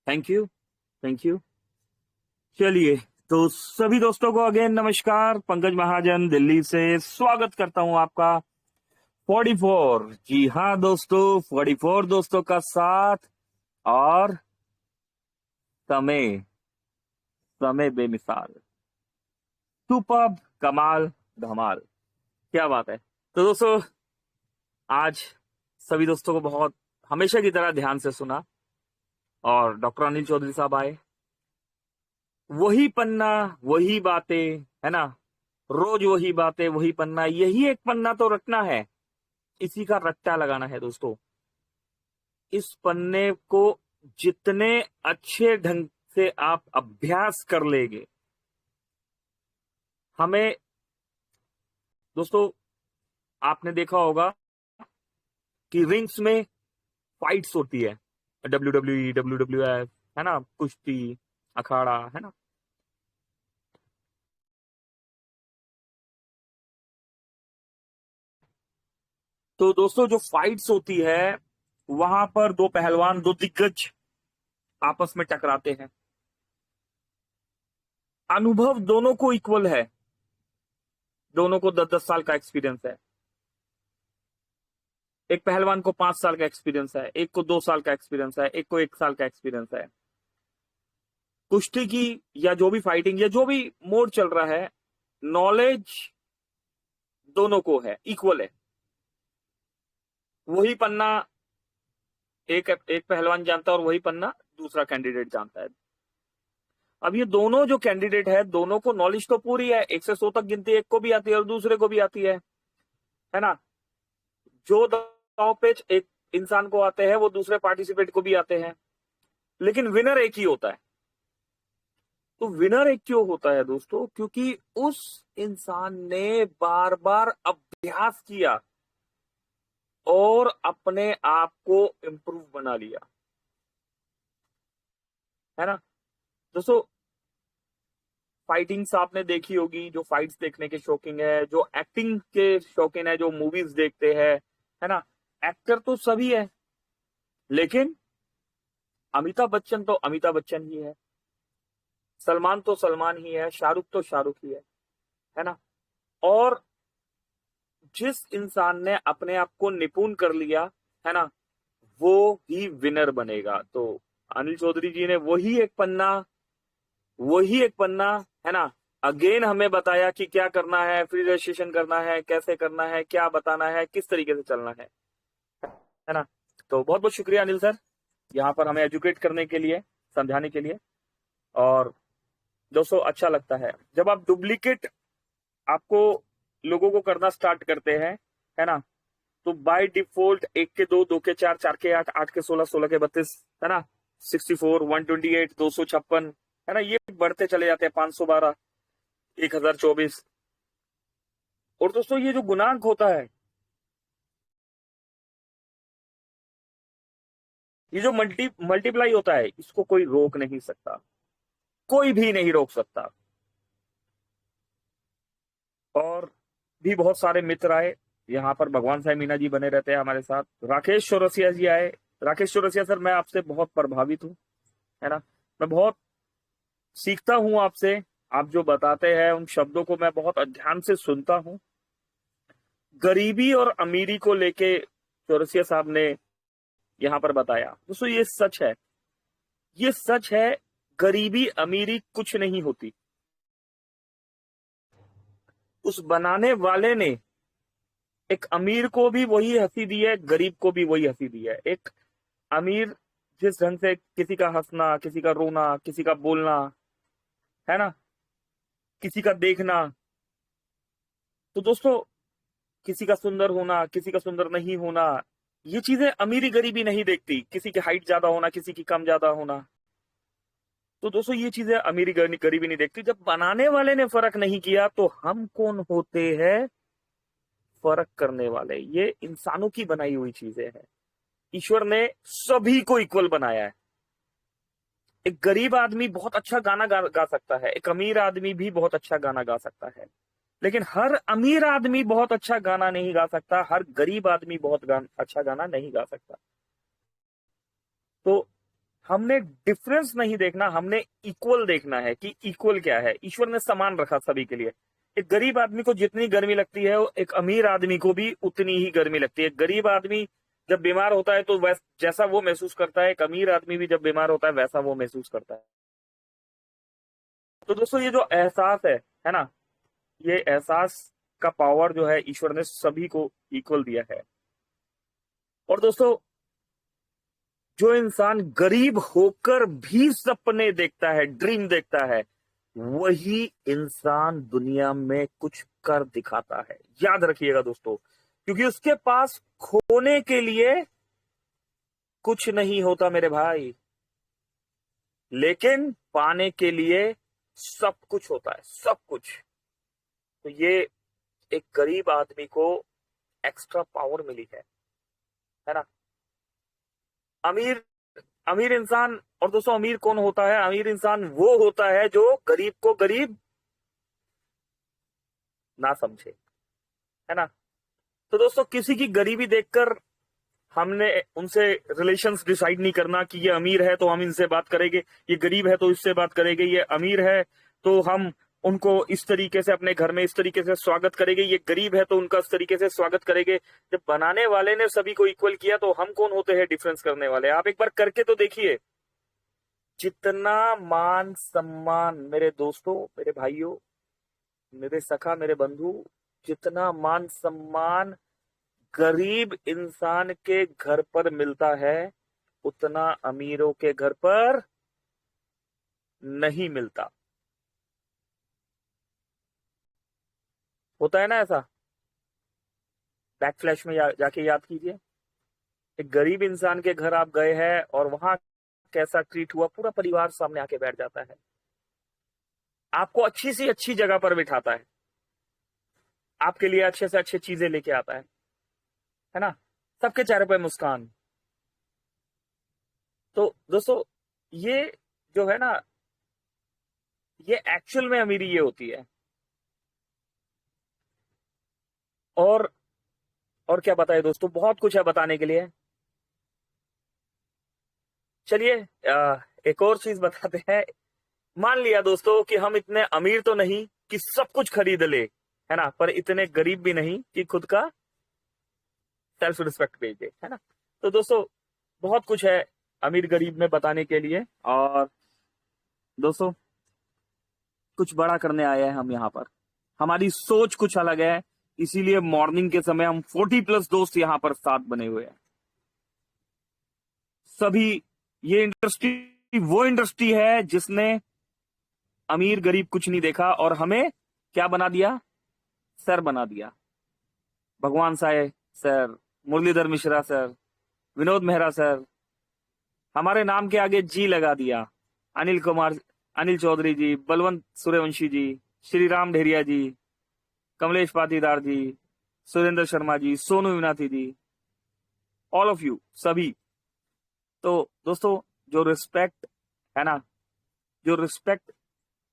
thank you thank you. चलिए, तो सभी दोस्तों को अगेन नमस्कार, पंकज महाजन दिल्ली से स्वागत करता हूं आपका 44। जी हाँ दोस्तों, 44 दोस्तों का साथ और समय समय बेमिसाल, सुपर्ब, कमाल, धमाल, क्या बात है। तो दोस्तों, आज सभी दोस्तों को बहुत हमेशा की तरह ध्यान से सुना, और डॉक्टर अनिल चौधरी साहब आए, वही पन्ना वही बातें, है ना, रोज वही बातें वही पन्ना, यही एक पन्ना तो रटना है, इसी का रट्टा लगाना है दोस्तों। इस पन्ने को जितने अच्छे ढंग से आप अभ्यास कर लेंगे, हमें दोस्तों आपने देखा होगा कि रिंग्स में फाइट्स होती है, WWE, WWF, है ना, कुश्ती अखाड़ा, है ना। तो दोस्तों, जो फाइट्स होती है वहां पर दो पहलवान, दो दिग्गज आपस में टकराते हैं। अनुभव दोनों को इक्वल है, दोनों को 10-10 साल का एक्सपीरियंस है। एक पहलवान को 5 साल का एक्सपीरियंस है, एक को 2 साल का एक्सपीरियंस है, एक को 1 साल का एक्सपीरियंस है। कुश्ती की या जो भी फाइटिंग या जो भी मोड चल रहा है, नॉलेज दोनों को है, इक्वल है। वही पन्ना एक पहलवान जानता है और वही पन्ना दूसरा कैंडिडेट जानता है। अब ये दोनों जो कैंडिडेट है, दोनों को नॉलेज तो पूरी है, 1 से 100 तक गिनती एक को भी आती है और दूसरे को भी आती है ना। जो दाव पेच एक इंसान को आते हैं वो दूसरे पार्टिसिपेंट को भी आते हैं, लेकिन विनर एक ही होता है। तो विनर एक क्यों होता है दोस्तों? क्योंकि उस इंसान ने बार बार अभ्यास किया और अपने आप को इंप्रूव बना लिया, है ना दोस्तों। फाइटिंग्स आपने देखी होगी, जो फाइट्स देखने के शौकीन है, जो एक्टिंग के शौकीन है, जो मूवीज देखते हैं, है ना। एक्टर तो सभी है, लेकिन अमिताभ बच्चन तो अमिताभ बच्चन ही है, सलमान तो सलमान ही है, शाहरुख तो शाहरुख ही है ना। और जिस इंसान ने अपने आप को निपुण कर लिया, है ना, वो ही विनर बनेगा। तो अनिल चौधरी जी ने वही एक पन्ना, है ना, अगेन हमें बताया कि क्या करना है, फ्री रजिस्ट्रेशन करना है, कैसे करना है, क्या बताना है, किस तरीके से चलना है ना। तो बहुत बहुत शुक्रिया अनिल सर, यहाँ पर हमें एजुकेट करने के लिए, समझाने के लिए। और दोस्तों अच्छा लगता है जब आप डुप्लीकेट आपको लोगों को करना स्टार्ट करते हैं, है ना। तो बाय डिफॉल्ट 1 के 2, 2 के 4, 4 के 8, 8 के 16, 16 के 32, है ना, 64, 128, 256, है ना, ये बढ़ते चले जाते हैं, 512, 1024। और दोस्तों ये जो गुणांक होता है, ये जो मल्टीप्लाई होता है, इसको कोई रोक नहीं सकता, कोई भी नहीं रोक सकता। और भी बहुत सारे मित्र आए यहाँ पर, भगवान साहब मीना जी बने रहते हैं हमारे साथ, राकेश चौरसिया जी आए। राकेश चौरसिया सर, मैं आपसे बहुत प्रभावित हूँ, है ना, मैं बहुत सीखता हूं आपसे। आप जो बताते हैं उन शब्दों को मैं बहुत ध्यान से सुनता हूं। गरीबी और अमीरी को लेके चौरसिया साहब ने यहां पर बताया। दोस्तों ये सच है, ये सच है, गरीबी अमीरी कुछ नहीं होती। उस बनाने वाले ने एक अमीर को भी वही हंसी दी है, गरीब को भी वही हंसी दी है। एक अमीर जिस ढंग से किसी का हंसना, किसी का रोना, किसी का बोलना, है ना, किसी का देखना, तो दोस्तों किसी का सुंदर होना, किसी का सुंदर नहीं होना, ये चीजें अमीरी गरीबी नहीं देखती। किसी की हाइट ज्यादा होना, किसी की कम ज्यादा होना, तो दोस्तों ये चीजें अमीरी गरीबी नहीं देखती। जब बनाने वाले ने फर्क नहीं किया तो हम कौन होते हैं फर्क करने वाले? ये इंसानों की बनाई हुई चीजें हैं। ईश्वर ने सभी को इक्वल बनाया है। एक गरीब आदमी बहुत अच्छा गाना गा सकता है, एक अमीर आदमी भी बहुत अच्छा गाना गा सकता है, लेकिन हर अमीर आदमी बहुत अच्छा गाना नहीं गा सकता, हर गरीब आदमी बहुत अच्छा गाना नहीं गा सकता। तो हमने डिफरेंस नहीं देखना, हमने इक्वल देखना है कि इक्वल क्या है। ईश्वर ने समान रखा सभी के लिए। एक गरीब आदमी को जितनी गर्मी लगती है, एक अमीर आदमी को भी उतनी ही गर्मी लगती है। गरीब आदमी जब बीमार होता है तो जैसा वो महसूस करता है, एक अमीर आदमी भी जब बीमार होता है वैसा वो महसूस करता है। तो दोस्तों ये जो एहसास है ना, ये एहसास का पावर जो है ईश्वर ने सभी को इक्वल दिया है। और दोस्तों जो इंसान गरीब होकर भी सपने देखता है, ड्रीम देखता है, वही इंसान दुनिया में कुछ कर दिखाता है। याद रखिएगा दोस्तों, क्योंकि उसके पास खोने के लिए कुछ नहीं होता मेरे भाई, लेकिन पाने के लिए सब कुछ होता है, सब कुछ। तो ये एक गरीब आदमी को एक्स्ट्रा पावर मिली है ना। अमीर इंसान, और दोस्तों अमीर कौन होता है? अमीर इंसान वो होता है जो गरीब को गरीब ना समझे, है ना। तो दोस्तों किसी की गरीबी देखकर हमने उनसे रिलेशंस डिसाइड नहीं करना कि ये अमीर है तो हम इनसे बात करेंगे, ये गरीब है तो इससे बात करेंगे, ये अमीर है तो हम उनको इस तरीके से अपने घर में इस तरीके से स्वागत करेंगे, ये गरीब है तो उनका इस तरीके से स्वागत करेंगे। जब बनाने वाले ने सभी को इक्वल किया तो हम कौन होते हैं डिफरेंस करने वाले? आप एक बार करके तो देखिए। जितना मान सम्मान, मेरे दोस्तों, मेरे भाइयों, मेरे सखा, मेरे बंधु, जितना मान सम्मान गरीब इंसान के घर पर मिलता है, उतना अमीरों के घर पर नहीं मिलता। होता है ना ऐसा, बैक फ्लैश में जाके याद कीजिए, एक गरीब इंसान के घर आप गए हैं और वहां कैसा ट्रीट हुआ, पूरा परिवार सामने आके बैठ जाता है, आपको अच्छी सी अच्छी जगह पर बिठाता है, आपके लिए अच्छे से अच्छे चीजें लेके आता है ना, सबके चेहरे पे मुस्कान। तो दोस्तों ये जो है ना, ये एक्चुअल में अमीरी ये होती है। और क्या बताए दोस्तों, बहुत कुछ है बताने के लिए। चलिए एक और चीज बताते हैं। मान लिया दोस्तों कि हम इतने अमीर तो नहीं कि सब कुछ खरीद ले, है ना, पर इतने गरीब भी नहीं कि खुद का सेल्फ रिस्पेक्ट बेच दे, है ना। तो दोस्तों बहुत कुछ है अमीर गरीब में बताने के लिए। और दोस्तों कुछ बड़ा करने आए हैं हम यहाँ पर, हमारी सोच कुछ अलग है, इसीलिए मॉर्निंग के समय हम 40+ दोस्त यहाँ पर साथ बने हुए हैं। सभी, ये इंडस्ट्री वो इंडस्ट्री है जिसने अमीर गरीब कुछ नहीं देखा और हमें क्या बना दिया, सर बना दिया। Bhagwan Sai sir, Murlidhar Mishra sir, Vinod Mehra sir, हमारे नाम के आगे जी लगा दिया। Anil Chaudhary ji, Balwant Suryavanshi ji, Shri Ram Dheriya ji, Kamlesh Patidar ji, Surendra Sharma ji, Sonu Vinathi ji, all of you सभी। तो दोस्तों जो रिस्पेक्ट है ना, जो रिस्पेक्ट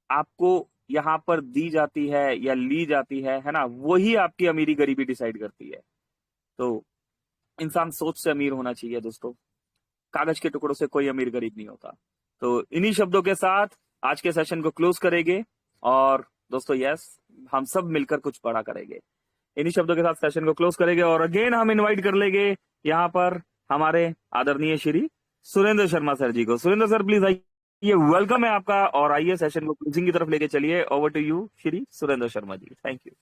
आपको यहाँ पर दी जाती है या ली जाती है ना, वही आपकी अमीरी गरीबी डिसाइड करती है। तो इंसान सोच से अमीर होना चाहिए दोस्तों, कागज के टुकड़ों से कोई अमीर गरीब नहीं होता। तो इन्हीं शब्दों के साथ आज के सेशन को क्लोज करेंगे और दोस्तों यस, हम सब मिलकर कुछ बड़ा करेंगे। इन्हीं शब्दों के साथ सेशन को क्लोज करेंगे और अगेन हम इनवाइट कर लेंगे यहाँ पर हमारे आदरणीय श्री सुरेंद्र शर्मा सर जी को। सुरेंद्र सर प्लीज आइए, वेलकम है आपका, और आइए सेशन को क्लोजिंग की तरफ लेके चलिए। Over to you Shri Surendra Sharma ji, thank you.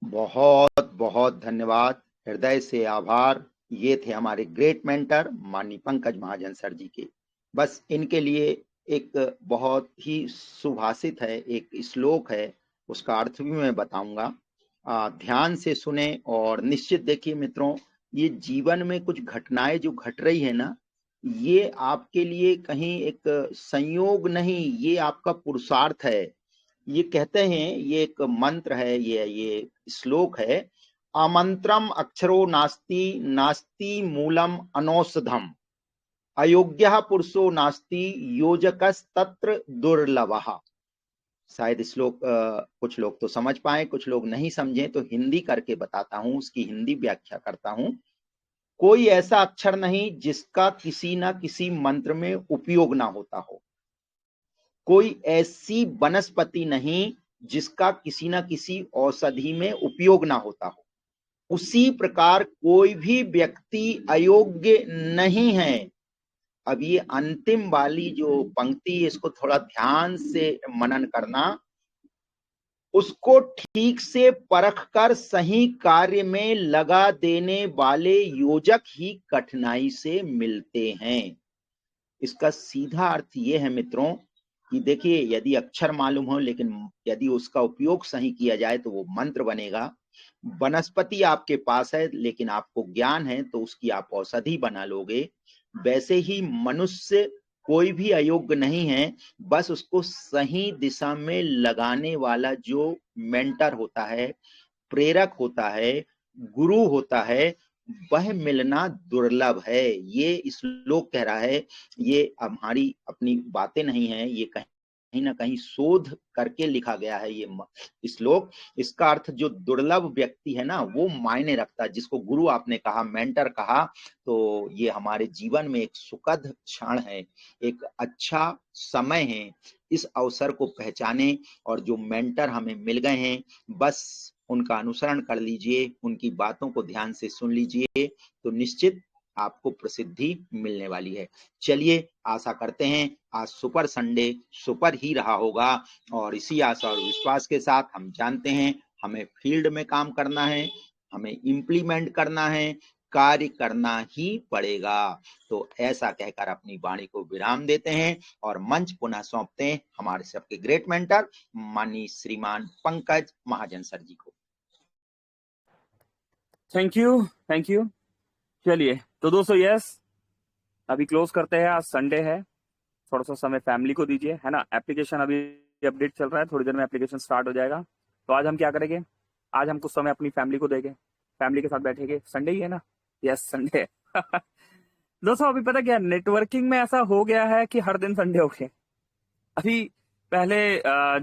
बहुत बहुत धन्यवाद, हृदय से आभार। ये थे हमारे ग्रेट मेंटर माननीय पंकज महाजन सर जी के। बस इनके लिए एक बहुत ही सुभाषित है, एक श्लोक है, उसका अर्थ भी मैं बताऊंगा, ध्यान से सुने। और निश्चित देखिए मित्रों, ये जीवन में कुछ घटनाएं जो घट रही है ना, ये आपके लिए कहीं एक संयोग नहीं, ये आपका पुरुषार्थ है। ये कहते हैं, ये एक मंत्र है, ये श्लोक है, अमंत्रम अक्षरो नास्ति नास्ति मूलम अनौषधम अयोग्यः पुरुषो नास्ति योजकस तत्र दुर्लभः। शायद श्लोक कुछ लोग तो समझ पाए, कुछ लोग नहीं समझे, तो हिंदी करके बताता हूं, उसकी हिंदी व्याख्या करता हूं। कोई ऐसा अक्षर नहीं जिसका किसी ना किसी मंत्र में उपयोग ना होता हो, कोई ऐसी वनस्पति नहीं जिसका किसी ना किसी औषधि में उपयोग ना होता हो, उसी प्रकार कोई भी व्यक्ति अयोग्य नहीं है। अब ये अंतिम वाली जो पंक्ति, इसको थोड़ा ध्यान से मनन करना, उसको ठीक से परख कर सही कार्य में लगा देने वाले योजक ही कठिनाई से मिलते हैं। इसका सीधा अर्थ ये है मित्रों कि देखिए, यदि अक्षर मालूम हो लेकिन यदि उसका उपयोग सही किया जाए तो वो मंत्र बनेगा। वनस्पति आपके पास है लेकिन आपको ज्ञान है तो उसकी आप औषधि बना लोगे। वैसे ही मनुष्य कोई भी अयोग्य नहीं है, बस उसको सही दिशा में लगाने वाला जो मेंटर होता है, प्रेरक होता है, गुरु होता है, वह मिलना दुर्लभ है। ये श्लोक कह रहा है, ये हमारी अपनी बातें नहीं है, ये कहीं ना कहीं शोध करके लिखा गया है ये श्लोक। इसका अर्थ जो दुर्लभ व्यक्ति है ना, वो मायने रखता है, जिसको गुरु आपने कहा, मेंटर कहा, तो ये हमारे जीवन में एक सुखद क्षण है, एक अच्छा समय है। इस अवसर को पहचाने और जो मेंटर हमें मिल गए हैं, बस उनका अनुसरण कर लीजिए, उनकी बातों को ध्यान से सुन लीजिए, तो निश्चित आपको प्रसिद्धि मिलने वाली है। चलिए, आशा करते हैं आज सुपर संडे सुपर ही रहा होगा, और इसी आशा और विश्वास के साथ हम जानते हैं हमें फील्ड में काम करना है, हमें इम्प्लीमेंट करना है, कार्य करना ही पड़ेगा। तो ऐसा कहकर अपनी वाणी को विराम देते हैं और मंच पुनः सौंपते हैं हमारे सबके ग्रेट मेंटर माननीय श्रीमान पंकज महाजन सर जी को। Thank you. चलिए तो दोस्तों, यस, अभी क्लोज करते हैं। आज संडे है, थोड़ा सा समय फैमिली को दीजिए, है ना। एप्लीकेशन अभी अपडेट चल रहा है, थोड़ी देर में एप्लीकेशन स्टार्ट हो जाएगा। तो आज हम क्या करेंगे, आज हम कुछ समय अपनी फैमिली को देंगे, फैमिली के साथ बैठेंगे। संडे ही है ना, यस संडे है। दोस्तों अभी पता क्या, नेटवर्किंग में ऐसा हो गया है कि हर दिन संडे हो गए। अभी पहले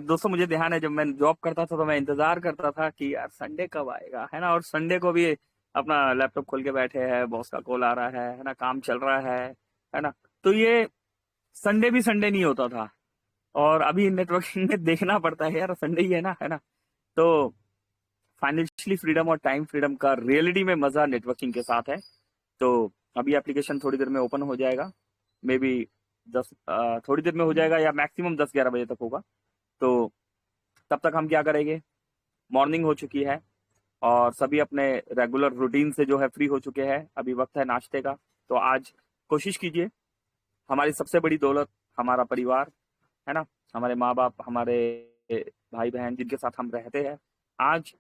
दोस्तों मुझे ध्यान है, जब मैं जॉब करता था तो मैं इंतजार करता था कि यार संडे कब आएगा, है ना। और संडे को भी अपना लैपटॉप खोल के बैठे हैं, बॉस का कॉल आ रहा है ना, काम चल रहा है ना। तो ये संडे भी संडे नहीं होता था। और अभी नेटवर्किंग में देखना पड़ता है यार, संडे ही है ना। तो फाइनेंशियली फ्रीडम और टाइम फ्रीडम का रियलिटी में मजा नेटवर्किंग के साथ है। तो अभी एप्लीकेशन थोड़ी देर में ओपन हो जाएगा, मे बी 10 थोड़ी देर में हो जाएगा या मैक्सिमम 10-11 बजे तक होगा। तो तब तक हम क्या करेंगे, मॉर्निंग हो चुकी है और सभी अपने रेगुलर रूटीन से जो है फ्री हो चुके हैं। अभी वक्त है नाश्ते का। तो आज कोशिश कीजिए, हमारी सबसे बड़ी दौलत हमारा परिवार है ना, हमारे माँ बाप, हमारे भाई बहन जिनके साथ हम रहते हैं, आज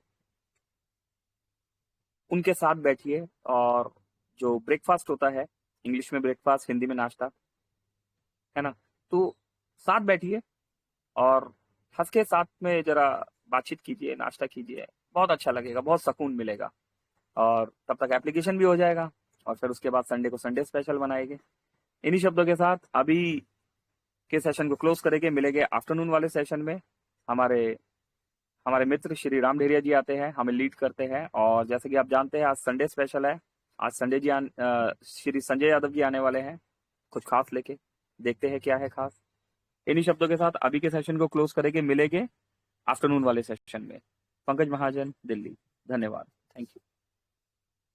उनके साथ बैठिए और जो ब्रेकफास्ट होता है, इंग्लिश में ब्रेकफास्ट, हिंदी में नाश्ता, है ना। तो साथ बैठिए और हंस के साथ में जरा बातचीत कीजिए, नाश्ता कीजिए, बहुत अच्छा लगेगा, बहुत सुकून मिलेगा। और तब तक एप्लीकेशन भी हो जाएगा और फिर उसके बाद संडे को संडे स्पेशल बनाएंगे। इन्हीं शब्दों के साथ अभी के सेशन को क्लोज करेंगे, मिलेंगे आफ्टरनून वाले सेशन में। हमारे मित्र श्री राम ढेरिया जी आते हैं, हमें लीड करते हैं। और जैसे कि आप जानते हैं आज संडे स्पेशल है, आज संडे जी श्री संजय यादव जी आने वाले हैं कुछ खास लेके, देखते हैं क्या है खास। इन्हीं शब्दों के साथ अभी के सेशन को क्लोज करेंगे, मिलेंगे आफ्टरनून वाले सेशन में। पंकज महाजन, दिल्ली। धन्यवाद, थैंक यू।